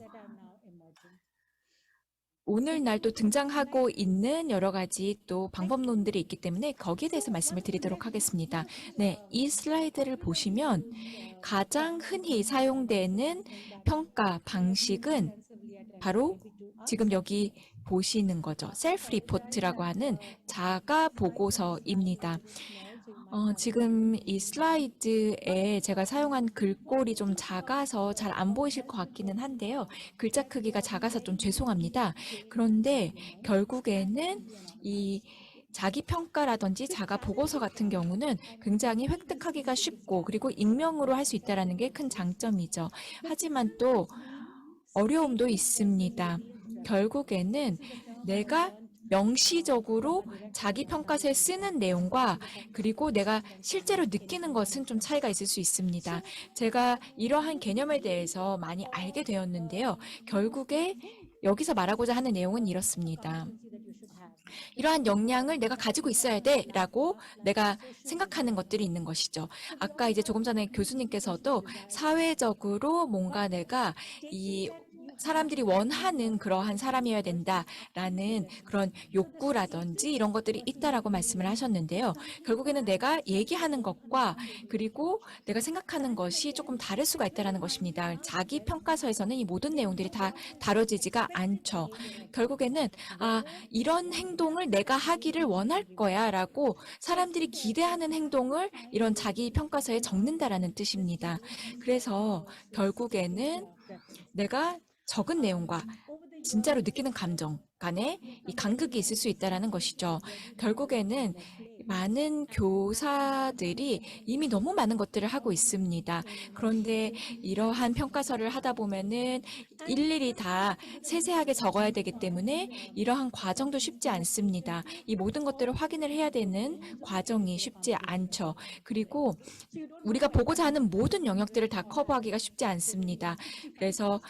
오늘날 또 등장하고 있는 여러 가지 또 방법론들이 있기 때문에 거기에 대해서 말씀을 드리도록 하겠습니다. 네, 이 슬라이드를 보시면 가장 흔히 사용되는 평가 방식은 바로 지금 여기 보시는 거죠. 셀프 리포트라고 하는 자가 보고서입니다. 지금 이 슬라이드에 제가 사용한 글꼴이 좀 작아서 잘 안 보이실 것 같기는 한데요. 글자 크기가 작아서 좀 죄송합니다. 그런데 결국에는 이 자기평가라든지 자가보고서 같은 경우는 굉장히 획득하기가 쉽고 그리고 익명으로 할 수 있다는 게 큰 장점이죠. 하지만 또 어려움도 있습니다. 결국에는 내가 명시적으로 자기평가서에 쓰는 내용과 그리고 내가 실제로 느끼는 것은 좀 차이가 있을 수 있습니다. 제가 이러한 개념에 대해서 많이 알게 되었는데요. 결국에 여기서 말하고자 하는 내용은 이렇습니다. 이러한 역량을 내가 가지고 있어야 돼 라고 내가 생각하는 것들이 있는 것이죠. 아까 이제 조금 전에 교수님께서도 사회적으로 뭔가 내가 이 사람들이 원하는 그러한 사람이어야 된다라는 그런 욕구라든지 이런 것들이 있다라고 말씀을 하셨는데요. 결국에는 내가 얘기하는 것과 그리고 내가 생각하는 것이 조금 다를 수가 있다라는 것입니다. 자기 평가서에서는 이 모든 내용들이 다 다뤄지지가 않죠. 결국에는 이런 행동을 내가 하기를 원할 거야라고 사람들이 기대하는 행동을 이런 자기 평가서에 적는다라는 뜻입니다. 그래서 결국에는 내가 적은 내용과 진짜로 느끼는 감정 간에 이 간극이 있을 수 있다라는 것이죠. 결국에는 많은 교사들이 이미 너무 많은 것들을 하고 있습니다. 그런데 이러한 평가서를 하다 보면은 일일이 다 세세하게 적어야 되기 때문에 이러한 과정도 쉽지 않습니다. 이 모든 것들을 확인을 해야 되는 과정이 쉽지 않죠. 그리고 우리가 보고자 하는 모든 영역들을 다 커버하기가 쉽지 않습니다. 그래서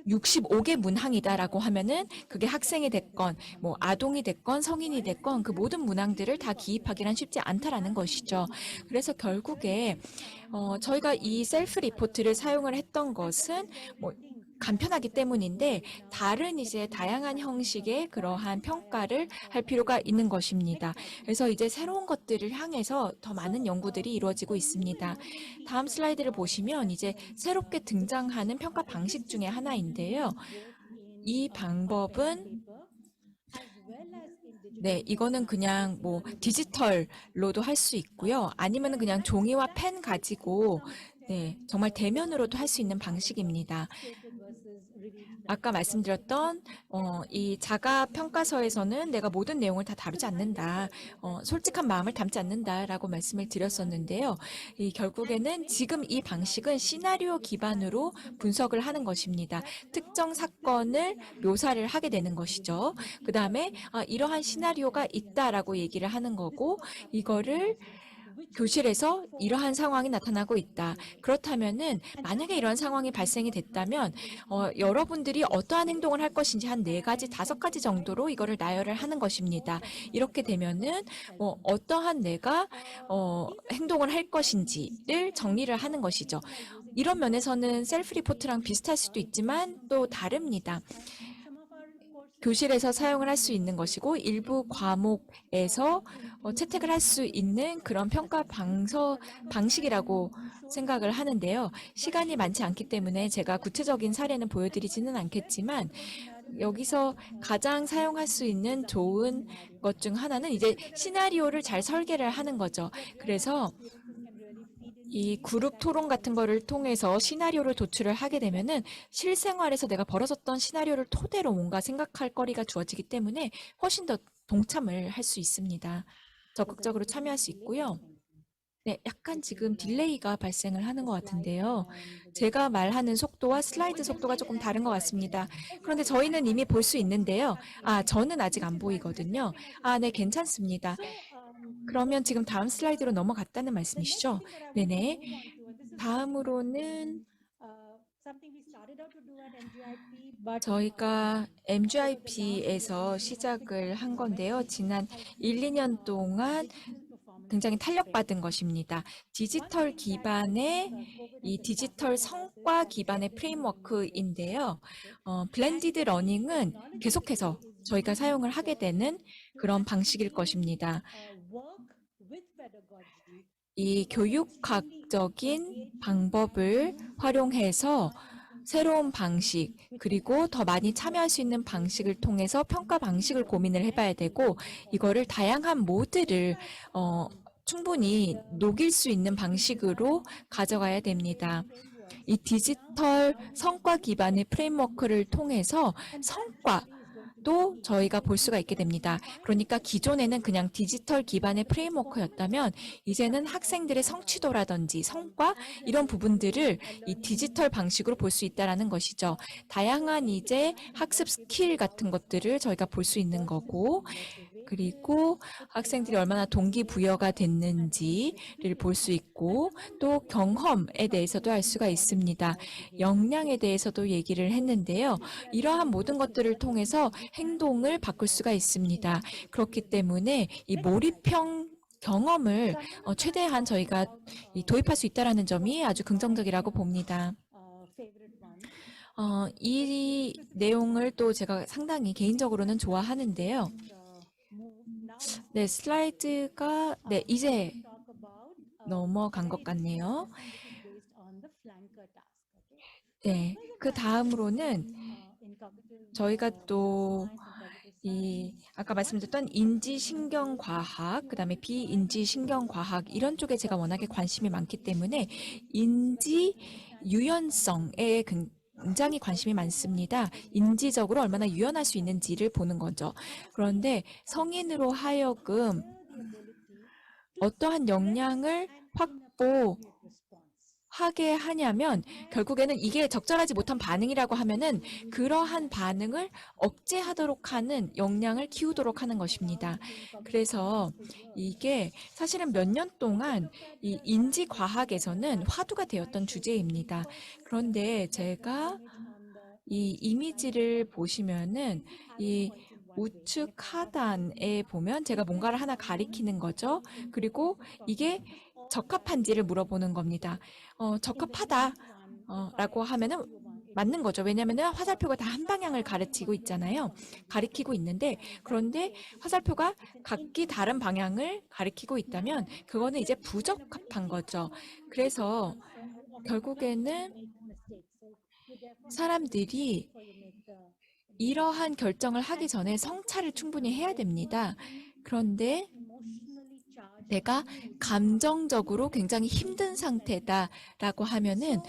65개 문항이다라고 하면은 그게 학생이 됐건 뭐 아동이 됐건 성인이 됐건 그 모든 문항들을 다 기입하기란 쉽지 않다라는 것이죠. 그래서 결국에 저희가 이 셀프 리포트를 사용을 했던 것은 뭐 간편하기 때문인데 다른 이제 다양한 형식의 그러한 평가를 할 필요가 있는 것입니다. 그래서 이제 새로운 것들을 향해서 더 많은 연구들이 이루어지고 있습니다. 다음 슬라이드를 보시면 이제 새롭게 등장하는 평가 방식 중에 하나인데요. 이 방법은 이거는 그냥 뭐 디지털로도 할 수 있고요. 아니면은 그냥 종이와 펜 가지고 정말 대면으로도 할 수 있는 방식입니다. 아까 말씀드렸던 이 자가 평가서에서는 내가 모든 내용을 다 다루지 않는다. 솔직한 마음을 담지 않는다라고 말씀을 드렸었는데요. 결국에는 지금 이 방식은 시나리오 기반으로 분석을 하는 것입니다. 특정 사건을 묘사를 하게 되는 것이죠. 그 다음에 이러한 시나리오가 있다라고 얘기를 하는 거고 이거를 교실에서 이러한 상황이 나타나고 있다. 그렇다면은 만약에 이런 상황이 발생이 됐다면 여러분들이 어떠한 행동을 할 것인지 한 4가지, 5가지 정도로 이거를 나열을 하는 것입니다. 이렇게 되면은 어떠한 내가 행동을 할 것인지를 정리를 하는 것이죠. 이런 면에서는 셀프 리포트랑 비슷할 수도 있지만 또 다릅니다. 교실에서 사용을 할 수 있는 것이고 일부 과목에서 채택을 할 수 있는 그런 평가 방식이라고 생각을 하는데요. 시간이 많지 않기 때문에 제가 구체적인 사례는 보여드리지는 않겠지만 여기서 가장 사용할 수 있는 좋은 것 중 하나는 이제 시나리오를 잘 설계를 하는 거죠. 그래서 이 그룹 토론 같은 거를 통해서 시나리오를 도출을 하게 되면은 실생활에서 내가 벌어졌던 시나리오를 토대로 뭔가 생각할 거리가 주어지기 때문에 훨씬 더 동참을 할 수 있습니다. 적극적으로 참여할 수 있고요. 약간 지금 딜레이가 발생을 하는 것 같은데요. 제가 말하는 속도와 슬라이드 속도가 조금 다른 것 같습니다. 그런데 저희는 이미 볼 수 있는데요. 저는 아직 안 보이거든요. 네, 괜찮습니다. 그러면 지금 다음 슬라이드로 넘어갔다는 말씀이시죠? 네네. 다음으로는 저희가 MGIP에서 시작을 한 건데요. 지난 1, 2년 동안 굉장히 탄력받은 것입니다. 디지털 기반의 이 디지털 성과 기반의 프레임워크인데요. 블렌디드 러닝은 계속해서 저희가 사용을 하게 되는 그런 방식일 것입니다. 이 교육학적인 방법을 활용해서 새로운 방식 그리고 더 많이 참여할 수 있는 방식을 통해서 평가 방식을 고민을 해봐야 되고 이거를 다양한 모드를 충분히 녹일 수 있는 방식으로 가져가야 됩니다. 이 디지털 성과 기반의 프레임워크를 통해서 성과도 저희가 볼 수가 있게 됩니다. 그러니까 기존에는 그냥 디지털 기반의 프레임워크였다면 이제는 학생들의 성취도라든지 성과 이런 부분들을 이 디지털 방식으로 볼 수 있다는 것이죠. 다양한 이제 학습 스킬 같은 것들을 저희가 볼 수 있는 거고 그리고 학생들이 얼마나 동기부여가 됐는지를 볼 수 있고 또 경험에 대해서도 알 수가 있습니다. 역량에 대해서도 얘기를 했는데요. 이러한 모든 것들을 통해서 행동을 바꿀 수가 있습니다. 그렇기 때문에 이 몰입형 경험을 최대한 저희가 도입할 수 있다는 점이 아주 긍정적이라고 봅니다. 이 내용을 또 제가 상당히 개인적으로는 좋아하는데요. 네, 슬라이드가, 네, 이제 넘어간 것 같네요. 네, 그 다음으로는 저희가 또 아까 말씀드렸던 인지신경과학, 그 다음에 비인지신경과학, 이런 쪽에 제가 워낙에 관심이 많기 때문에 인지 유연성에 굉장히 관심이 많습니다. 인지적으로 얼마나 유연할 수 있는지를 보는 거죠. 그런데 성인으로 하여금 어떠한 역량을 확보하게 하냐면 결국에는 이게 적절하지 못한 반응이라고 하면은 그러한 반응을 억제하도록 하는 역량을 키우도록 하는 것입니다. 그래서 이게 사실은 몇 년 동안 이 인지과학에서는 화두가 되었던 주제입니다. 그런데 제가 이 이미지를 보시면은 이 우측 하단에 보면 제가 뭔가를 하나 가리키는 거죠. 그리고 이게 적합한지를 물어보는 겁니다. 적합하다. 라고 하면은 맞는 거죠. 왜냐면은 화살표가 다 한 방향을 가르치고 있잖아요. 가리키고 있는데, 그런데 화살표가 각기 다른 방향을 가리키고 있다면, 그거는 이제 부적합한 거죠. 그래서 결국에는 사람들이 이러한 결정을 하기 전에 성찰을 충분히 해야 됩니다. 그런데 내가 감정적으로 굉장히 힘든 상태다라고 하면은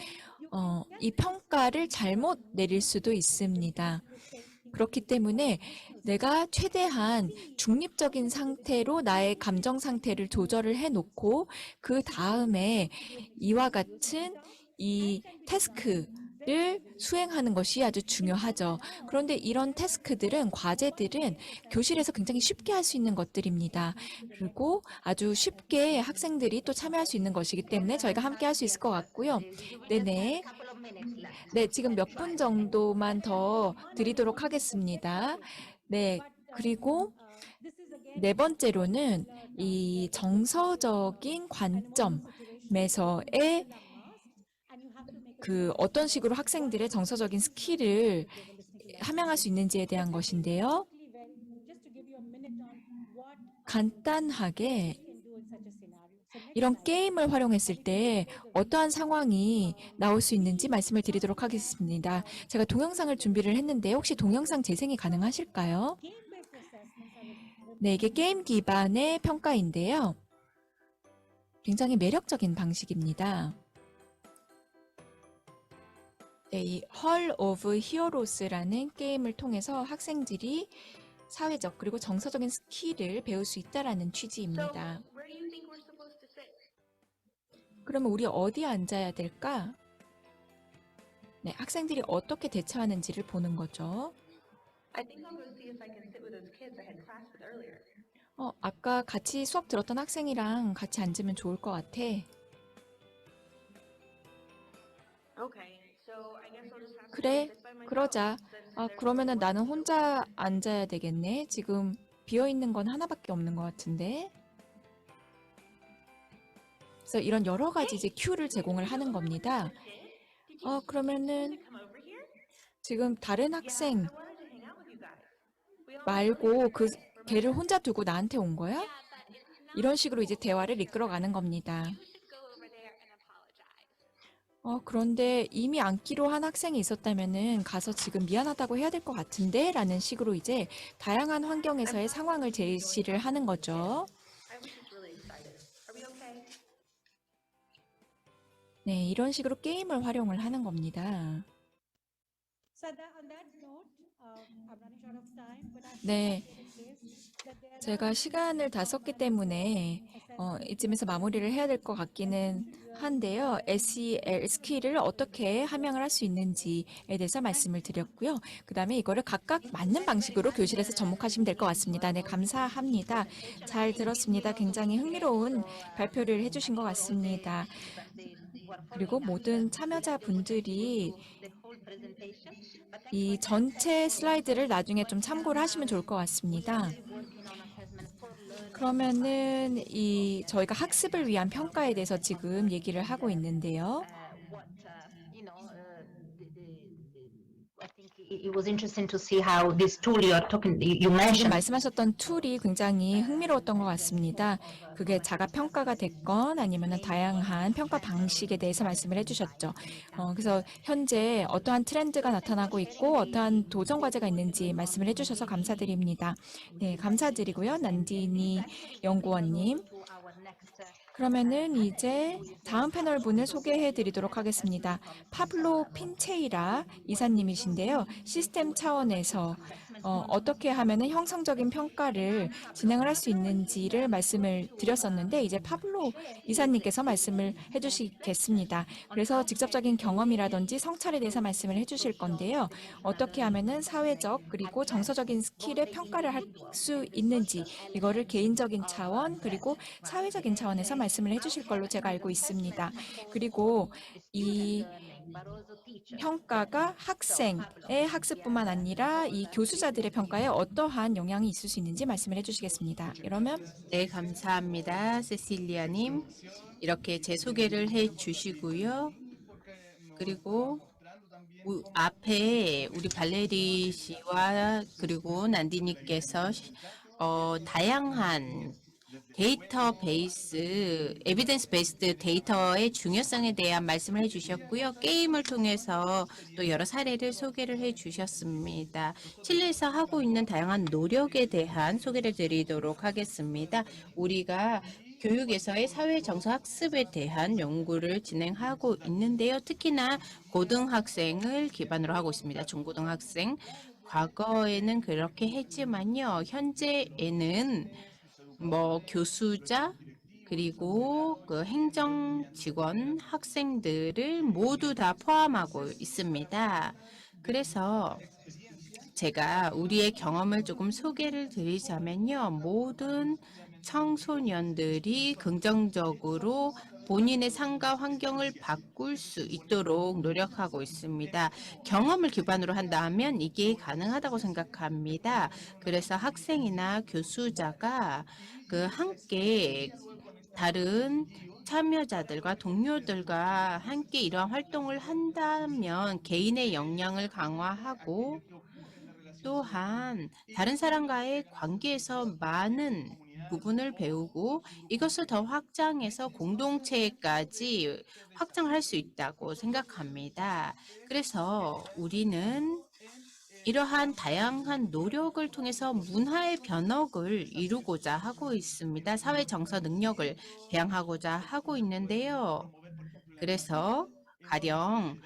이 평가를 잘못 내릴 수도 있습니다. 그렇기 때문에 내가 최대한 중립적인 상태로 나의 감정 상태를 조절을 해놓고 그 다음에 이와 같은 이 태스크를 수행하는 것이 아주 중요하죠. 그런데 이런 태스크들은, 과제들은 교실에서 굉장히 쉽게 할 수 있는 것들입니다. 그리고 아주 쉽게 학생들이 또 참여할 수 있는 것이기 때문에 저희가 함께 할 수 있을 것 같고요. 네네. 네, 지금 몇 분 정도만 더 드리도록 하겠습니다. 네, 그리고 네 번째로는 이 정서적인 관점에서의 그 어떤 식으로 학생들의 정서적인 스킬을 함양할 수 있는지에 대한 것인데요. 간단하게 이런 게임을 활용했을 때 어떠한 상황이 나올 수 있는지 말씀을 드리도록 하겠습니다. 제가 동영상을 준비를 했는데 혹시 동영상 재생이 가능하실까요? 네, 이게 게임 기반의 평가인데요. 굉장히 매력적인 방식입니다. 네, 이 헐 오브 히어로스라는 게임을 통해서 학생들이 사회적 그리고 정서적인 스킬을 배울 수 있다라는 취지입니다. 그러면 우리 어디에 앉아야 될까? 네, 학생들이 어떻게 대처하는지를 보는 거죠. 아까 같이 수업 들었던 학생이랑 같이 앉으면 좋을 것 같아. 그래, 그러자. 그러면은 나는 혼자 앉아야 되겠네. 지금 비어있는 건 하나밖에 없는 것 같은데. 그래서 이런 여러 가지 이제 큐를 제공을 하는 겁니다. 그러면은 지금 다른 학생 말고 걔를 혼자 두고 나한테 온 거야? 이런 식으로 이제 대화를 이끌어가는 겁니다. 그런데 이미 앉기로 한 학생이 있었다면은 가서 지금 미안하다고 해야 될 것 같은데? 라는 식으로 이제 다양한 환경에서의 상황을 제시를 하는 거죠. 네, 이런 식으로 게임을 활용을 하는 겁니다. 네, 제가 시간을 다 썼기 때문에 이쯤에서 마무리를 해야 될 것 같기는 한데요. SEL 스킬을 어떻게 함양을 할 수 있는지에 대해서 말씀을 드렸고요. 그 다음에 이거를 각각 맞는 방식으로 교실에서 접목하시면 될 것 같습니다. 네, 감사합니다. 잘 들었습니다. 굉장히 흥미로운 발표를 해주신 것 같습니다. 그리고 모든 참여자분들이 이 전체 슬라이드를 나중에 좀 참고를 하시면 좋을 것 같습니다. 그러면은 저희가 학습을 위한 평가에 대해서 지금 얘기를 하고 있는데요. it was interesting to see how this tool you 지금 mentioned. 말씀하셨던 툴이 굉장히 흥미로웠던 것 같습니다. 그게 자가 평가가 됐건 아니면 다양한 평가 방식에 대해서 말씀을 해주셨죠. 그래서 현재 어떠한 트렌드가 나타나고 있고 어떠한 도전 과제가 있는지 말씀을 해주셔서 감사드립니다. 네, 감사드리고요. 난디니 연구원님. 그러면은 이제 다음 패널 분을 소개해 드리도록 하겠습니다. 파블로 핀체이라 이사님이신데요. 시스템 차원에서 어떻게 하면은 형성적인 평가를 진행을 할 수 있는지를 말씀을 드렸었는데 이제 파블로 이사님께서 말씀을 해주시겠습니다. 그래서 직접적인 경험이라든지 성찰에 대해서 말씀을 해주실 건데요. 어떻게 하면은 사회적 그리고 정서적인 스킬의 평가를 할 수 있는지 이거를 개인적인 차원 그리고 사회적인 차원에서 말씀을 해주실 걸로 제가 알고 있습니다. 그리고 이 평가가 학생의 학습뿐만 아니라 이 교수자들의 평가에 어떠한 영향이 있을 수 있는지 말씀을 해주시겠습니다. 이러면 네, 감사합니다. 세실리아님. 이렇게 제 소개를 해 주시고요. 그리고 앞에 우리 발레리 씨와 그리고 난디님께서 다양한 데이터베이스, 에비던스 베이스드 데이터의 중요성에 대한 말씀을 해주셨고요. 게임을 통해서 또 여러 사례를 소개를 해주셨습니다. 칠레에서 하고 있는 다양한 노력에 대한 소개를 드리도록 하겠습니다. 우리가 교육에서의 사회 정서 학습에 대한 연구를 진행하고 있는데요. 특히나 고등학생을 기반으로 하고 있습니다. 중고등학생. 과거에는 그렇게 했지만요. 현재에는 교수자 그리고 그 행정 직원 학생들을 모두 다 포함하고 있습니다. 그래서 제가 우리의 경험을 조금 소개를 드리자면요. 모든 청소년들이 긍정적으로 본인의 삶과 환경을 바꿀 수 있도록 노력하고 있습니다. 경험을 기반으로 한다면 이게 가능하다고 생각합니다. 그래서 학생이나 교수자가 함께 다른 참여자들과 동료들과 함께 이러한 활동을 한다면 개인의 역량을 강화하고 또한 다른 사람과의 관계에서 많은 부분을 배우고 이것을 더 확장해서 공동체까지 확장할 수 있다고 생각합니다. 그래서 우리는 이러한 다양한 노력을 통해서 문화의 변혁을 이루고자 하고 있습니다. 사회 정서 능력을 배양하고자 하고 있는데요. 그래서 가령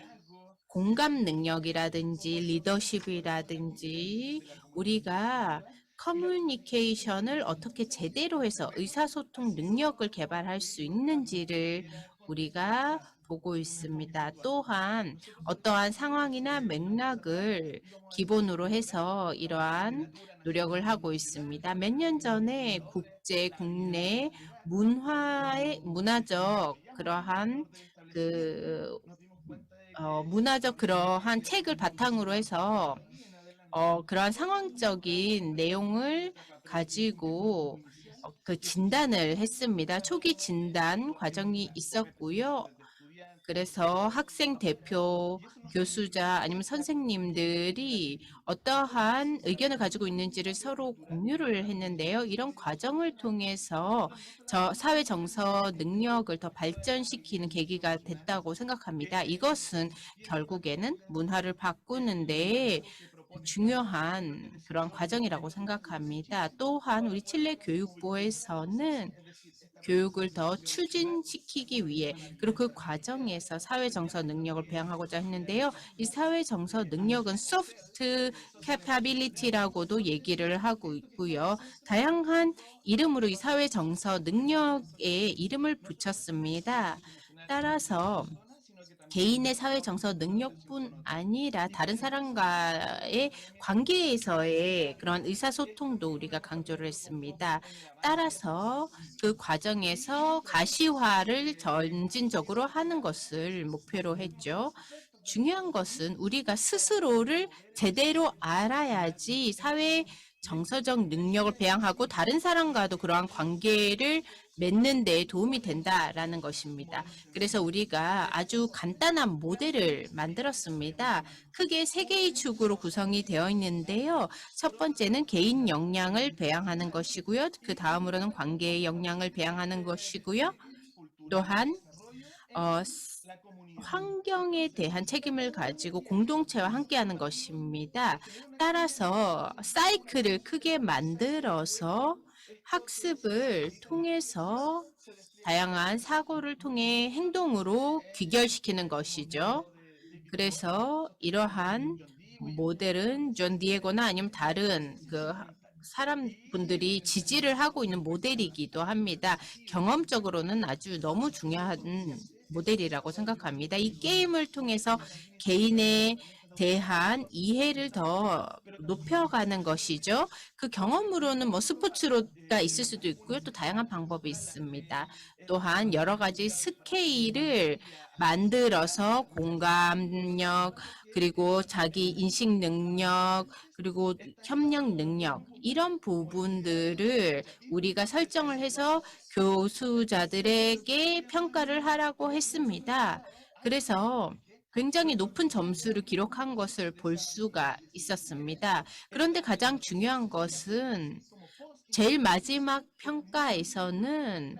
공감 능력이라든지 리더십이라든지 우리가 커뮤니케이션을 어떻게 제대로 해서 의사소통 능력을 개발할 수 있는지를 우리가 보고 있습니다. 또한 어떠한 상황이나 맥락을 기본으로 해서 이러한 노력을 하고 있습니다. 몇 년 전에 국내 문화적 그러한 문화적 그러한 책을 바탕으로 해서 그러한 상황적인 내용을 가지고 그 진단을 했습니다. 초기 진단 과정이 있었고요. 그래서 학생 대표, 교수자 아니면 선생님들이 어떠한 의견을 가지고 있는지를 서로 공유를 했는데요. 이런 과정을 통해서 사회 정서 능력을 더 발전시키는 계기가 됐다고 생각합니다. 이것은 결국에는 문화를 바꾸는데 중요한 그런 과정이라고 생각합니다. 또한 우리 칠레 교육부에서는 교육을 더 추진시키기 위해 그리고 그 과정에서 사회 정서 능력을 배양하고자 했는데요. 이 사회 정서 능력은 soft capability라고도 얘기를 하고 있고요. 다양한 이름으로 이 사회 정서 능력에 이름을 붙였습니다. 따라서 개인의 사회 정서 능력뿐 아니라 다른 사람과의 관계에서의 그런 의사소통도 우리가 강조를 했습니다. 따라서 그 과정에서 가시화를 점진적으로 하는 것을 목표로 했죠. 중요한 것은 우리가 스스로를 제대로 알아야지 사회 정서적 능력을 배양하고 다른 사람과도 그러한 관계를 맺는 데 도움이 된다라는 것입니다. 그래서 우리가 아주 간단한 모델을 만들었습니다. 크게 세 개의 축으로 구성이 되어 있는데요. 첫 번째는 개인 역량을 배양하는 것이고요. 그 다음으로는 관계의 역량을 배양하는 것이고요. 또한 환경에 대한 책임을 가지고 공동체와 함께하는 것입니다. 따라서 사이클을 크게 만들어서 학습을 통해서 다양한 사고를 통해 행동으로 귀결시키는 것이죠. 그래서 이러한 모델은 존 디에고나 아니면 다른 사람분들이 지지를 하고 있는 모델이기도 합니다. 경험적으로는 아주 너무 중요한 모델이라고 생각합니다. 이 게임을 통해서 개인에 대한 이해를 더 높여가는 것이죠. 그 경험으로는 뭐 스포츠가 있을 수도 있고요. 또 다양한 방법이 있습니다. 또한 여러 가지 스케일을 만들어서 공감력, 그리고 자기 인식 능력, 그리고 협력 능력, 이런 부분들을 우리가 설정을 해서 교수자들에게 평가를 하라고 했습니다. 그래서 굉장히 높은 점수를 기록한 것을 볼 수가 있었습니다. 그런데 가장 중요한 것은 제일 마지막 평가에서는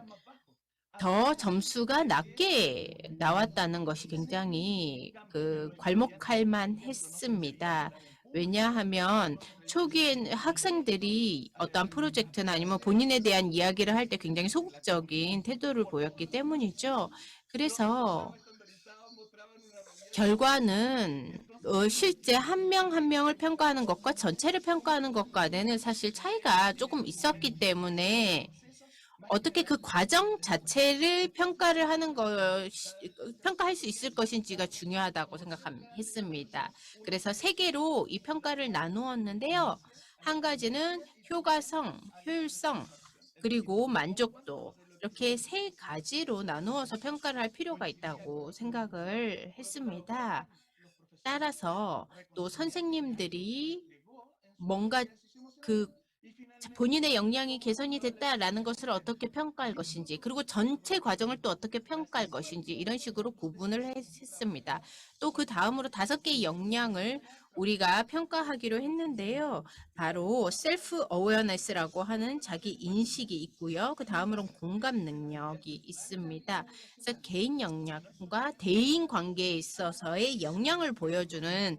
더 점수가 낮게 나왔다는 것이 굉장히 괄목할 만했습니다. 왜냐하면 초기엔 학생들이 어떠한 프로젝트나 아니면 본인에 대한 이야기를 할 때 굉장히 소극적인 태도를 보였기 때문이죠. 그래서 결과는 실제 한 명 한 명을 평가하는 것과 전체를 평가하는 것과는 사실 차이가 조금 있었기 때문에 어떻게 그 과정 자체를 평가할 수 있을 것인지가 중요하다고 생각했습니다. 그래서 세 개로 이 평가를 나누었는데요. 한 가지는 효과성, 효율성, 그리고 만족도, 이렇게 세 가지로 나누어서 평가를 할 필요가 있다고 생각을 했습니다. 따라서 또 선생님들이 뭔가 본인의 역량이 개선이 됐다라는 것을 어떻게 평가할 것인지, 그리고 전체 과정을 또 어떻게 평가할 것인지, 이런 식으로 구분을 했습니다. 또 그 다음으로 5개의 역량을 우리가 평가하기로 했는데요. 바로 셀프 어웨어네스라고 하는 자기 인식이 있고요. 그 다음으로는 공감 능력이 있습니다. 그래서 개인 역량과 대인 관계에 있어서의 역량을 보여주는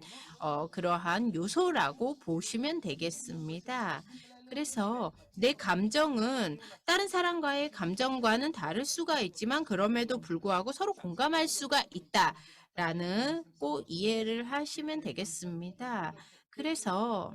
그러한 요소라고 보시면 되겠습니다. 그래서 내 감정은 다른 사람과의 감정과는 다를 수가 있지만 그럼에도 불구하고 서로 공감할 수가 있다라는 꼭 이해를 하시면 되겠습니다. 그래서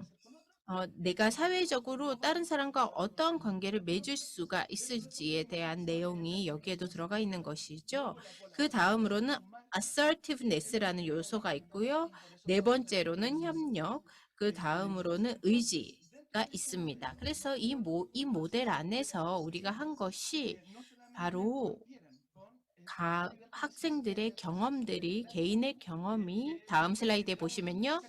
내가 사회적으로 다른 사람과 어떠한 관계를 맺을 수가 있을지에 대한 내용이 여기에도 들어가 있는 것이죠. 그 다음으로는 assertiveness라는 요소가 있고요. 네 번째로는 협력, 그 다음으로는 의지, 가 있습니다. 그래서 이 모델 안에서 우리가 한 것이 바로 학생들의 경험들이, 개인의 경험이, 다음 슬라이드에 보시면요.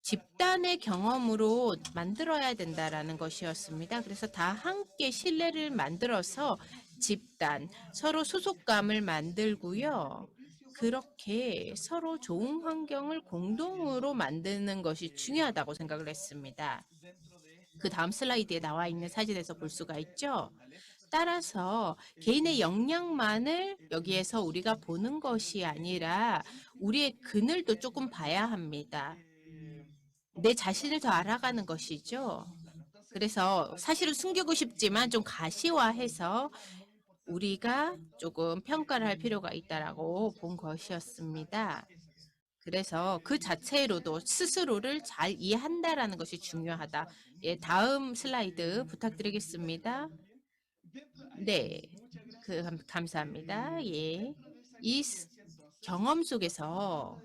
집단의 경험으로 만들어야 된다라는 것이었습니다. 그래서 다 함께 신뢰를 만들어서 집단, 서로 소속감을 만들고요. 그렇게 서로 좋은 환경을 공동으로 만드는 것이 중요하다고 생각을 했습니다. 그 다음 슬라이드에 나와 있는 사진에서 볼 수가 있죠. 따라서 개인의 역량만을 여기에서 우리가 보는 것이 아니라 우리의 그늘도 조금 봐야 합니다. 내 자신을 더 알아가는 것이죠. 그래서 사실은 숨기고 싶지만 좀 가시화해서 우리가 조금 평가를 할 필요가 있다라고 본 것이었습니다. 그래서 그 자체로도 스스로를 잘 이해한다라는 것이 중요하다. 예, 다음 슬라이드 부탁드리겠습니다. 네, 감사합니다. 예, 경험 속에서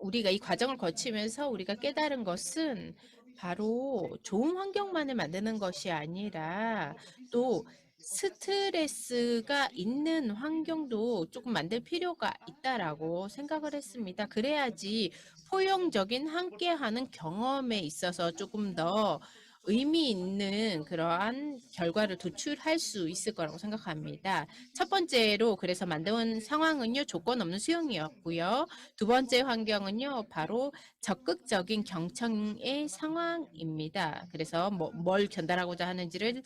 우리가 이 과정을 거치면서 우리가 깨달은 것은 바로 좋은 환경만을 만드는 것이 아니라 또 스트레스가 있는 환경도 조금 만들 필요가 있다라고 생각을 했습니다. 그래야지 포용적인 함께하는 경험에 있어서 조금 더 의미 있는 그러한 결과를 도출할 수 있을 거라고 생각합니다. 첫 번째로 그래서 만든 상황은요, 조건 없는 수용이었고요. 두 번째 환경은요, 바로 적극적인 경청의 상황입니다. 그래서 뭘 전달하고자 하는지를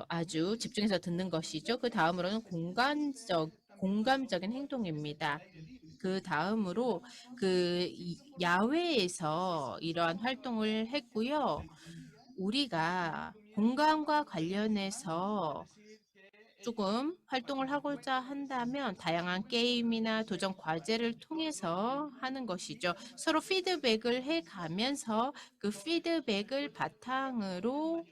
아주 집중해서 듣는 것이죠. 그 다음으로는 공감적인 행동입니다. 그 다음으로 야외에서 이러한 활동을 했고요. 우리가 공간과 관련해서 조금 활동을 하고자 한다면 다양한 게임이나 도전 과제를 통해서 하는 것이죠. 서로 피드백을 해 가면서 그 피드백을 바탕으로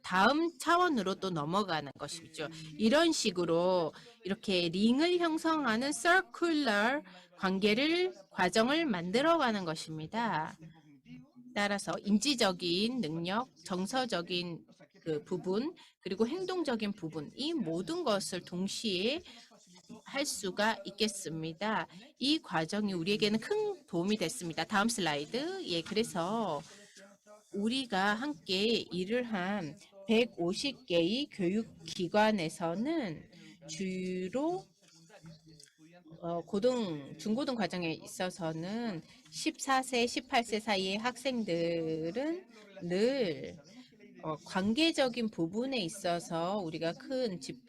다음 차원으로 또 넘어가는 것이죠. 이런 식으로 이렇게 링을 형성하는 서큘러 과정을 만들어가는 것입니다. 따라서 인지적인 능력, 정서적인 그 부분, 그리고 행동적인 부분, 이 모든 것을 동시에 할 수가 있겠습니다. 이 과정이 우리에게는 큰 도움이 됐습니다. 다음 슬라이드. 예, 그래서 우리가 함께 일을 한 150개의 교육기관에서는 주로 중고등 과정에 있어서는 14세, 18세 사이의 학생들은 늘 관계적인 부분에 있어서 우리가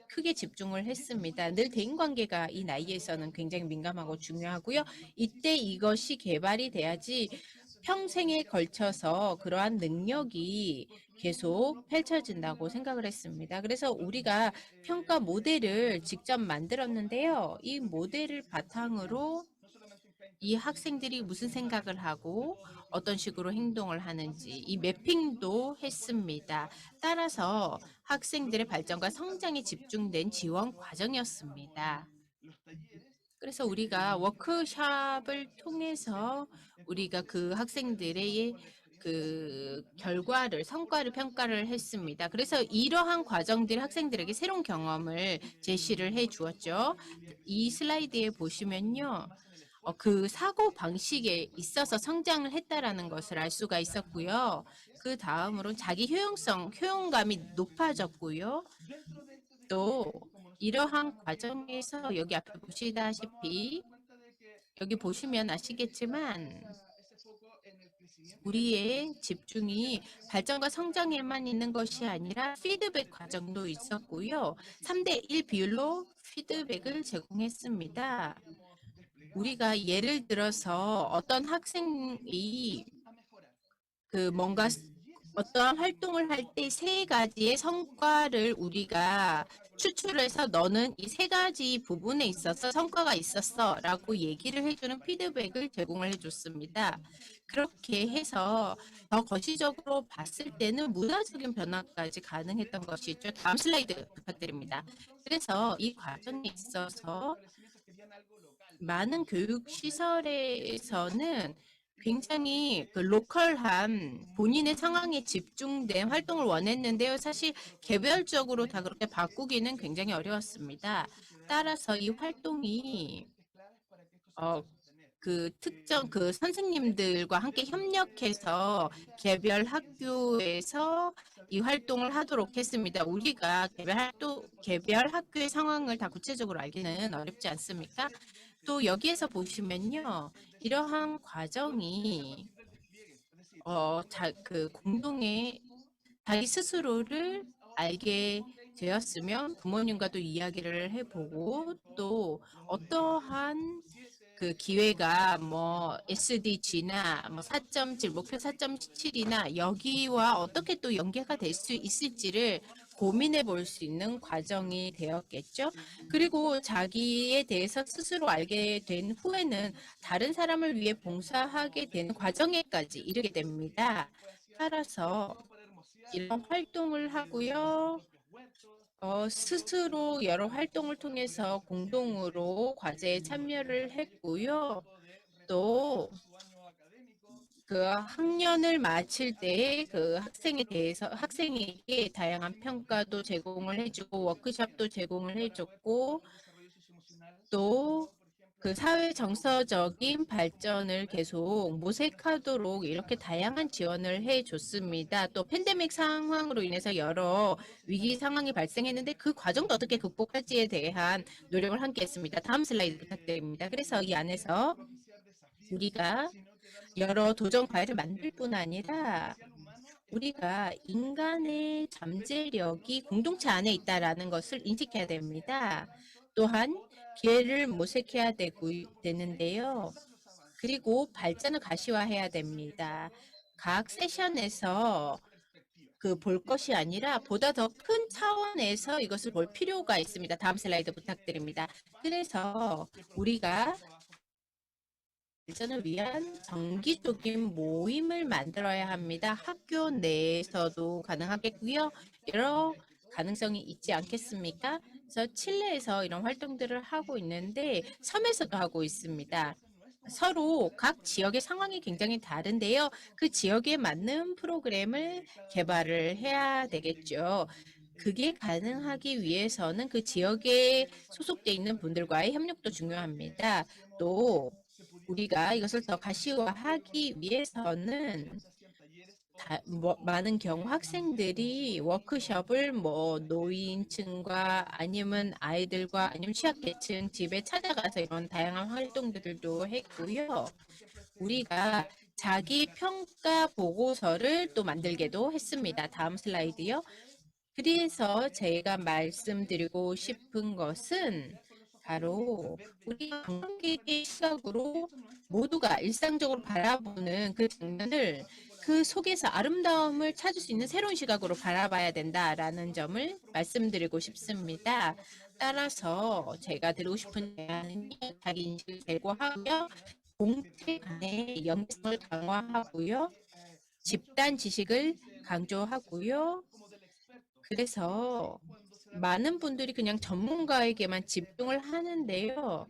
크게 집중을 했습니다. 늘 대인관계가 이 나이에서는 굉장히 민감하고 중요하고요. 이때 이것이 개발이 돼야지 평생에 걸쳐서 그러한 능력이 계속 펼쳐진다고 생각을 했습니다. 그래서 우리가 평가 모델을 직접 만들었는데요. 이 모델을 바탕으로 이 학생들이 무슨 생각을 하고 어떤 식으로 행동을 하는지 이 매핑도 했습니다. 따라서 학생들의 발전과 성장에 집중된 지원 과정이었습니다. 그래서 우리가 워크숍을 통해서 우리가 그 학생들의 그 성과를 평가를 했습니다. 그래서 이러한 과정들이 학생들에게 새로운 경험을 제시를 해 주었죠. 이 슬라이드에 보시면요. 그 사고 방식에 있어서 성장을 했다라는 것을 알 수가 있었고요. 그 다음으로 자기 효용감이 높아졌고요. 또 이러한 과정에서 여기 앞에 보시다시피 여기 보시면 아시겠지만 우리의 집중이 발전과 성장에만 있는 것이 아니라 피드백 과정도 있었고요. 3대1 비율로 피드백을 제공했습니다. 우리가 예를 들어서 어떤 학생이 뭔가 어떠한 활동을 할 때 세 가지의 성과를 우리가 추출해서 너는 이 세 가지 부분에 있어서 성과가 있었어 라고 얘기를 해주는 피드백을 제공을 해줬습니다. 그렇게 해서 더 거시적으로 봤을 때는 문화적인 변화까지 가능했던 것이죠. 다음 슬라이드 부탁드립니다. 그래서 이 과정에 있어서 많은 교육 시설에서는 굉장히 로컬한 본인의 상황에 집중된 활동을 원했는데요. 사실 개별적으로 다 그렇게 바꾸기는 굉장히 어려웠습니다. 따라서 이 활동이 특정 선생님들과 함께 협력해서 개별 학교에서 이 활동을 하도록 했습니다. 우리가 개별 학교의 상황을 다 구체적으로 알기는 어렵지 않습니까? 또 여기에서 보시면요. 이러한 과정이 공동의 자기 스스로를 알게 되었으면 부모님과도 이야기를 해보고 또 어떠한 기회가 SDG나 4.7 목표 4.7이나 여기와 어떻게 또 연계가 될 수 있을지를 고민해 볼 수 있는 과정이 되었겠죠. 그리고 자기에 대해서 스스로 알게 된 후에는 다른 사람을 위해 봉사하게 되는 과정에까지 이르게 됩니다. 따라서 이런 활동을 하고요. 스스로 여러 활동을 통해서 공동으로 과제에 참여를 했고요. 또 그 학년을 마칠 때 그 학생에 대해서 학생에게 다양한 평가도 제공을 해주고 워크숍도 제공을 해줬고 또 그 사회 정서적인 발전을 계속 모색하도록 이렇게 다양한 지원을 해줬습니다. 또 팬데믹 상황으로 인해서 여러 위기 상황이 발생했는데 그 과정도 어떻게 극복할지에 대한 노력을 함께 했습니다. 다음 슬라이드 부탁드립니다. 그래서 이 안에서 우리가 여러 도전 과제를 만들 뿐 아니라 우리가 인간의 잠재력이 공동체 안에 있다라는 것을 인식해야 됩니다. 또한 기회를 모색해야 되는데요. 그리고 발전을 가시화해야 됩니다. 각 세션에서 그 볼 것이 아니라 보다 더 큰 차원에서 이것을 볼 필요가 있습니다. 다음 슬라이드 부탁드립니다. 그래서 우리가 발전을 위한 정기적인 모임을 만들어야 합니다. 학교 내에서도 가능하겠고요. 여러 가능성이 있지 않겠습니까? 그래서 칠레에서 이런 활동들을 하고 있는데 섬에서도 하고 있습니다. 서로 각 지역의 상황이 굉장히 다른데요. 그 지역에 맞는 프로그램을 개발을 해야 되겠죠. 그게 가능하기 위해서는 그 지역에 소속돼 있는 분들과의 협력도 중요합니다. 또 우리가 이것을 더 가시화하기 위해서는 많은 경우 학생들이 워크숍을 노인층과 아니면 아이들과 아니면 취약계층 집에 찾아가서 이런 다양한 활동들도 했고요. 우리가 자기 평가 보고서를 또 만들게도 했습니다. 다음 슬라이드요. 그래서 제가 말씀드리고 싶은 것은 바로 우리가 관광객의 시각으로 모두가 일상적으로 바라보는 그 장면을 그 속에서 아름다움을 찾을 수 있는 새로운 시각으로 바라봐야 된다라는 점을 말씀드리고 싶습니다. 따라서 제가 드리고 싶은 제안은 자기 인식을 제고하고요. 공체 간의 연계성을 강화하고요. 집단 지식을 강조하고요. 그래서 많은 분들이 그냥 전문가에게만 집중을 하는데요.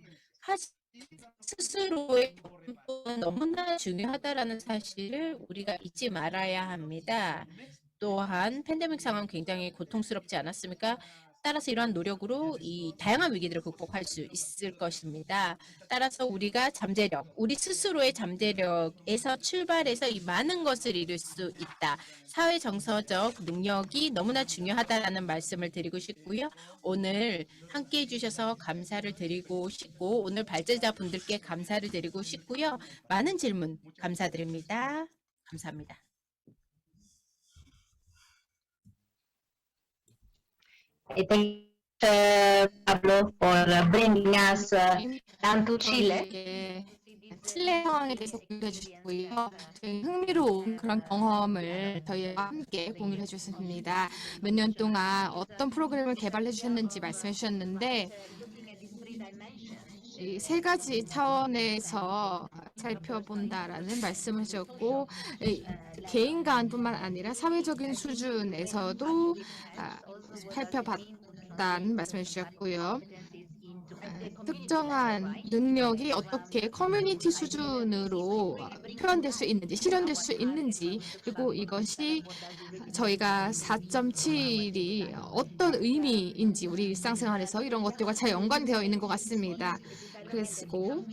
스스로의 경험은 너무나 중요하다라는 사실을 우리가 잊지 말아야 합니다. 또한 팬데믹 상황 굉장히 고통스럽지 않았습니까? 따라서 이러한 노력으로 이 다양한 위기들을 극복할 수 있을 것입니다. 따라서 우리가 잠재력, 우리 스스로의 잠재력에서 출발해서 이 많은 것을 이룰 수 있다. 사회 정서적 능력이 너무나 중요하다라는 말씀을 드리고 싶고요. 오늘 함께 해주셔서 감사를 드리고 싶고 오늘 발제자분들께 감사를 드리고 싶고요. 많은 질문 감사드립니다. 감사합니다. Thank Pablo for bringing us down to Chile. 저희에게 칠레 상황에 대해서 공유해 주셨고요. 저희 흥미로운 그런 경험을 저희와 함께 공유해 주셨습니다. 몇 년 동안 어떤 프로그램을 개발해 주셨는지 말씀해 주셨는데 이 세 가지 차원에서 살펴본다라는 말씀을 하셨고 개인 간뿐만 아니라 사회적인 수준에서도 살펴봤다는 말씀을 주셨고요. 특정한 능력이 어떻게 커뮤니티 수준으로 표현될 수 있는지, 실현될 수 있는지, 그리고 이것이 저희가 4.7이 어떤 의미인지 우리 일상생활에서 이런 것들과 잘 연관되어 있는 것 같습니다. 그리고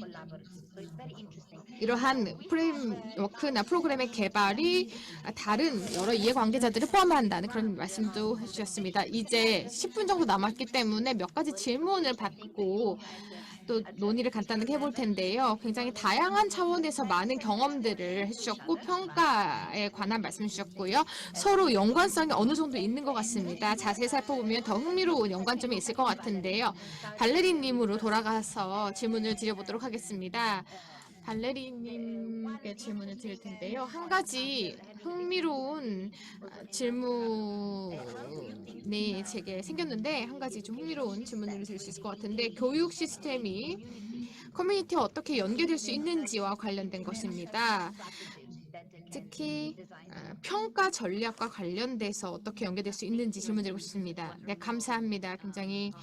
이러한 프레임워크나 프로그램의 개발이 다른 여러 이해관계자들을 포함한다는 그런 말씀도 해주셨습니다. 이제 10분 정도 남았기 때문에 몇 가지 질문을 받고 또 논의를 간단하게 해볼 텐데요. 굉장히 다양한 차원에서 많은 경험들을 해주셨고 평가에 관한 말씀 주셨고요. 서로 연관성이 어느 정도 있는 것 같습니다. 자세히 살펴보면 더 흥미로운 연관점이 있을 것 같은데요. 발레리님으로 돌아가서 질문을 드려보도록 하겠습니다. 발레리님께 질문을 드릴 텐데요. 한 가지 흥미로운 질문이 제게 생겼는데 한 가지 좀 흥미로운 질문을 드릴 수 있을 것 같은데 교육 시스템이 커뮤니티와 어떻게 연계될 수 있는지와 관련된 것입니다. 특히 평가 전략과 관련돼서 어떻게 연계될 수 있는지 질문드리고 싶습니다. 네, 감사합니다. 굉장히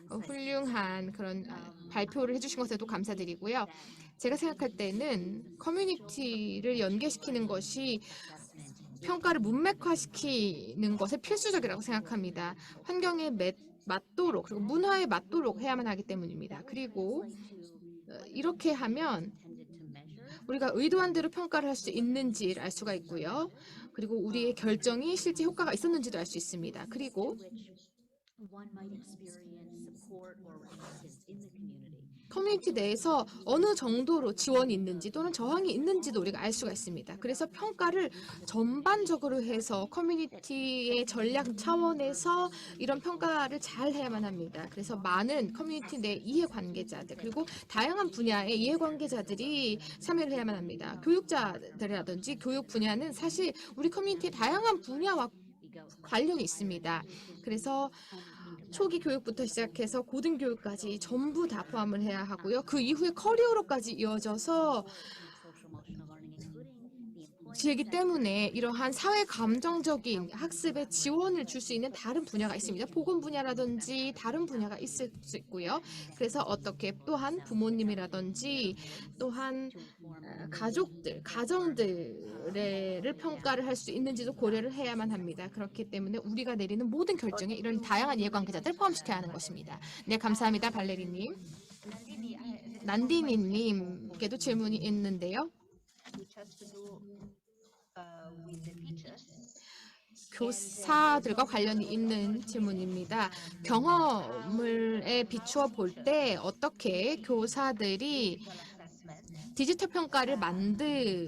훌륭한 그런 발표를 해주신 것에도 감사드리고요. 제가 생각할 때는 커뮤니티를 연계시키는 것이 평가를 문맥화시키는 것에 필수적이라고 생각합니다. 환경에 맞도록 그리고 문화에 맞도록 해야만 하기 때문입니다. 그리고 이렇게 하면 우리가 의도한 대로 평가를 할 수 있는지를 알 수가 있고요. 그리고 우리의 결정이 실제 효과가 있었는지도 알 수 있습니다. 그리고 커뮤니티 내에서 어느 정도로 지원이 있는지 또는 저항이 있는지도 우리가 알 수가 있습니다. 그래서 평가를 전반적으로 해서 커뮤니티의 전략 차원에서 이런 평가를 잘 해야만 합니다. 그래서 많은 커뮤니티 내 이해관계자들 그리고 다양한 분야의 이해관계자들이 참여를 해야만 합니다. 교육자들이라든지 교육 분야는 사실 우리 커뮤니티의 다양한 분야와 관련이 있습니다. 그래서 초기 교육부터 시작해서 고등교육까지 전부 다 포함을 해야 하고요. 그 이후에 커리어로까지 이어져서 지기 때문에 이러한 사회 감정적인 학습에 지원을 줄 수 있는 다른 분야가 있습니다. 보건 분야라든지 다른 분야가 있을 수 있고요. 그래서 어떻게 또한 부모님이라든지 또한 가족들, 가정들을 평가를 할 수 있는지도 고려를 해야만 합니다. 그렇기 때문에 우리가 내리는 모든 결정에 이런 다양한 이해관계자들을 포함시켜야 하는 것입니다. 네, 감사합니다. 발레리님. 난디니님께도 질문이 있는데요. 교사들과 관련이 있는 질문입니다. 경험에 비추어 볼 때 어떻게 교사들이 디지털 평가를 만드는지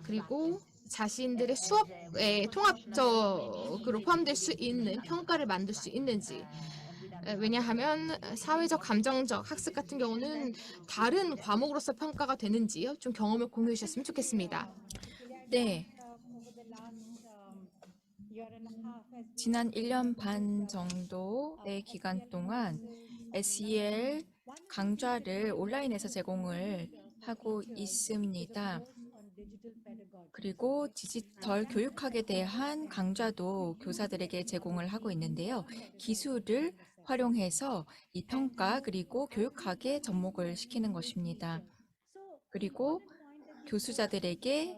그리고 자신들의 수업에 통합적으로 포함될 수 있는 평가를 만들 수 있는지 왜냐하면 사회적, 감정적 학습 같은 경우는 다른 과목으로서 평가가 되는지요? 좀 경험을 공유해 주셨으면 좋겠습니다. 네, 지난 1년 반 정도의 기간 동안 SEL 강좌를 온라인에서 제공을 하고 있습니다. 그리고 디지털 교육학에 대한 강좌도 교사들에게 제공을 하고 있는데요. 기술을 활용해서 이 평가 그리고 교육학에 접목을 시키는 것입니다. 그리고 교수자들에게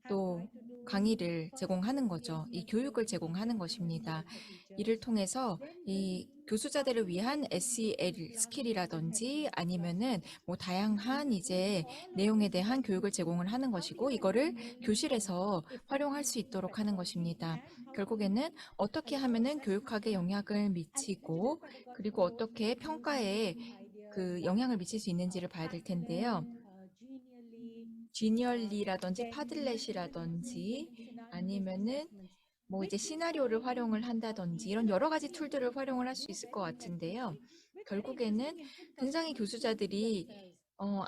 또 강의를 제공하는 거죠. 이 교육을 제공하는 것입니다. 이를 통해서 이 교수자들을 위한 SEL 스킬이라든지 아니면은 뭐 다양한 이제 내용에 대한 교육을 제공을 하는 것이고 이거를 교실에서 활용할 수 있도록 하는 것입니다. 결국에는 어떻게 하면은 교육학에 영향을 미치고 그리고 어떻게 평가에 그 영향을 미칠 수 있는지를 봐야 될 텐데요. 지니얼리라든지 파들렛이라든지 아니면은 뭐 이제 시나리오를 활용을 한다든지 이런 여러 가지 툴들을 활용을 할 수 있을 것 같은데요. 결국에는 굉장히 교수자들이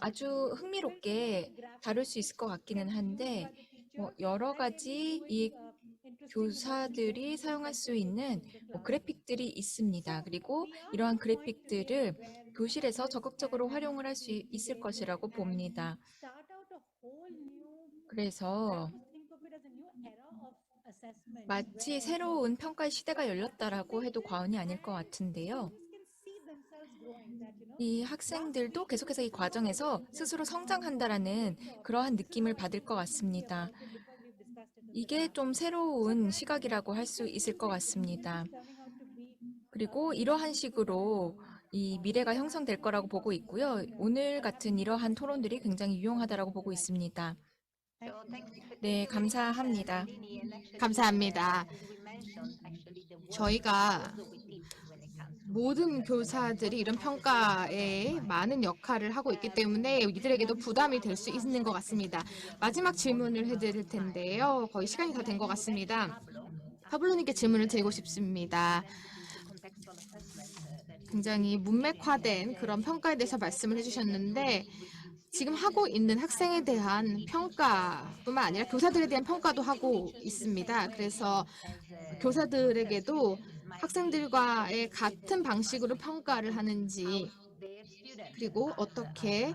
아주 흥미롭게 다룰 수 있을 것 같기는 한데 여러 가지 이 교사들이 사용할 수 있는 그래픽들이 있습니다. 그리고 이러한 그래픽들을 교실에서 적극적으로 활용을 할 수 있을 것이라고 봅니다. 그래서 마치 새로운 평가의 시대가 열렸다라고 해도 과언이 아닐 것 같은데요. 이 학생들도 계속해서 이 과정에서 스스로 성장한다라는 그러한 느낌을 받을 것 같습니다. 이게 좀 새로운 시각이라고 할 수 있을 것 같습니다. 그리고 이러한 식으로 이 미래가 형성될 거라고 보고 있고요. 오늘 같은 이러한 토론들이 굉장히 유용하다라고 보고 있습니다. 네, 감사합니다. 감사합니다. 저희가 모든 교사들이 이런 평가에 많은 역할을 하고 있기 때문에 이들에게도 부담이 될 수 있는 것 같습니다. 마지막 질문을 해드릴 텐데요. 거의 시간이 다 된 것 같습니다. 파블로님께 질문을 드리고 싶습니다. 굉장히 문맥화된 그런 평가에 대해서 말씀을 해주셨는데 지금 하고 있는 학생에 대한 평가뿐만 아니라 교사들에 대한 평가도 하고 있습니다. 그래서 교사들에게도 학생들과의 같은 방식으로 평가를 하는지 그리고 어떻게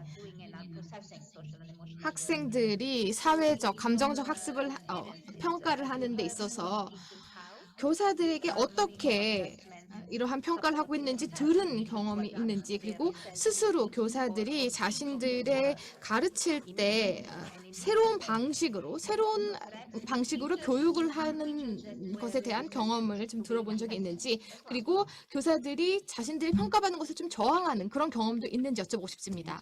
학생들이 사회적, 감정적 학습을 평가를 하는 데 있어서 교사들에게 어떻게 이러한 평가를 하고 있는지 들은 경험이 있는지, 그리고 스스로 교사들이 자신들의 가르칠 때 새로운 방식으로 교육을 하는 것에 대한 경험을 좀 들어본 적이 있는지, 그리고 교사들이 자신들이 평가받는 것을 좀 저항하는 그런 경험도 있는지 여쭤보고 싶습니다.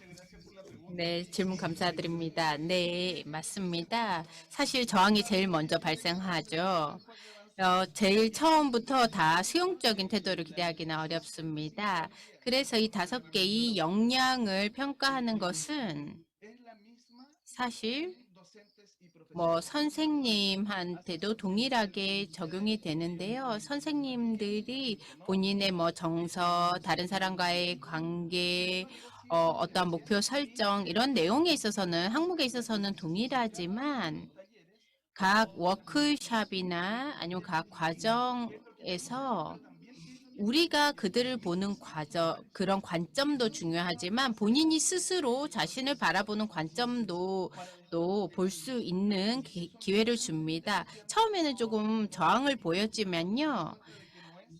네, 질문 감사드립니다. 네, 맞습니다. 사실 저항이 제일 먼저 발생하죠. 제일 처음부터 다 수용적인 태도를 기대하기는 어렵습니다. 그래서 이 5개의 역량을 평가하는 것은 사실 선생님한테도 동일하게 적용이 되는데요. 선생님들이 본인의 정서, 다른 사람과의 관계, 어떠한 목표 설정 이런 내용에 있어서는 항목에 있어서는 동일하지만 각 워크숍이나 아니면 각 과정에서 우리가 그들을 보는 그런 관점도 중요하지만 본인이 스스로 자신을 바라보는 관점도 또 볼 수 있는 기회를 줍니다. 처음에는 조금 저항을 보였지만요.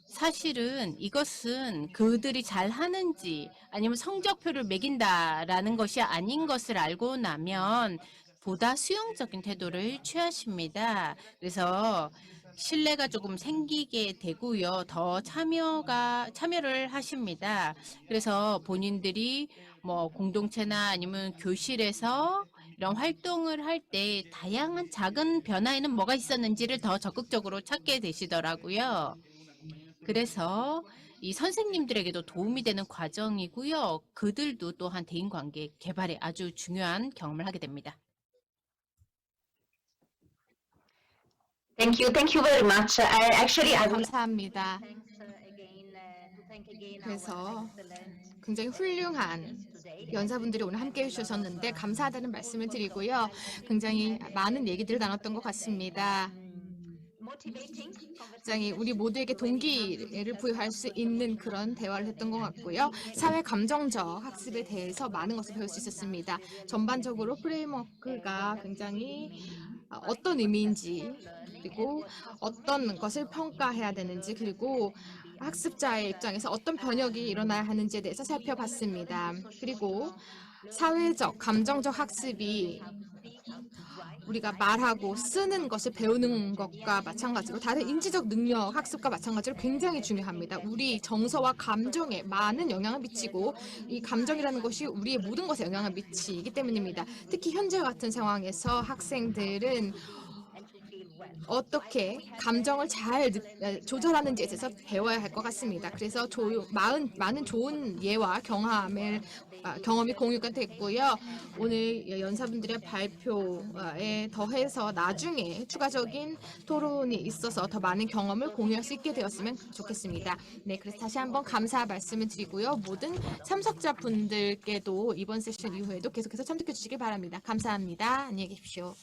사실은 이것은 그들이 잘하는지 아니면 성적표를 매긴다라는 것이 아닌 것을 알고 나면 보다 수용적인 태도를 취하십니다. 그래서 신뢰가 조금 생기게 되고요. 더 참여를 하십니다. 그래서 본인들이 공동체나 아니면 교실에서 이런 활동을 할 때 다양한 작은 변화에는 뭐가 있었는지를 더 적극적으로 찾게 되시더라고요. 그래서 이 선생님들에게도 도움이 되는 과정이고요. 그들도 또한 대인관계 개발에 아주 중요한 경험을 하게 됩니다. Thank you very much. I would 감사합니다. 그래서 굉장히 훌륭한 연사분들이 오늘 함께해 주셨는데 감사하다는 말씀을 드리고요. 굉장히 많은 얘기들을 나눴던 것 같습니다. 굉장히 우리 모두에게 동기를 부여할 수 있는 그런 대화를 했던 것 같고요. 사회 감정적 학습에 대해서 많은 것을 배울 수 있었습니다. 전반적으로 프레임워크가 굉장히 어떤 의미인지, 그리고 어떤 것을 평가해야 되는지, 그리고 학습자의 입장에서 어떤 변혁이 일어나야 하는지에 대해서 살펴봤습니다. 그리고 사회적, 감정적 학습이 우리가 말하고 쓰는 것을 배우는 것과 마찬가지로 다른 인지적 능력 학습과 마찬가지로 굉장히 중요합니다. 우리 정서와 감정에 많은 영향을 미치고 이 감정이라는 것이 우리의 모든 것에 영향을 미치기 때문입니다. 특히 현재 같은 상황에서 학생들은 어떻게 감정을 잘 조절하는지에 대해서 배워야 할 것 같습니다. 그래서 많은 좋은 예와 경험이 공유가 됐고요. 오늘 연사분들의 발표에 더해서 나중에 추가적인 토론이 있어서 더 많은 경험을 공유할 수 있게 되었으면 좋겠습니다. 네, 그래서 다시 한번 감사 말씀을 드리고요. 모든 참석자분들께도 이번 세션 이후에도 계속해서 참석해 주시기 바랍니다. 감사합니다. 안녕히 계십시오.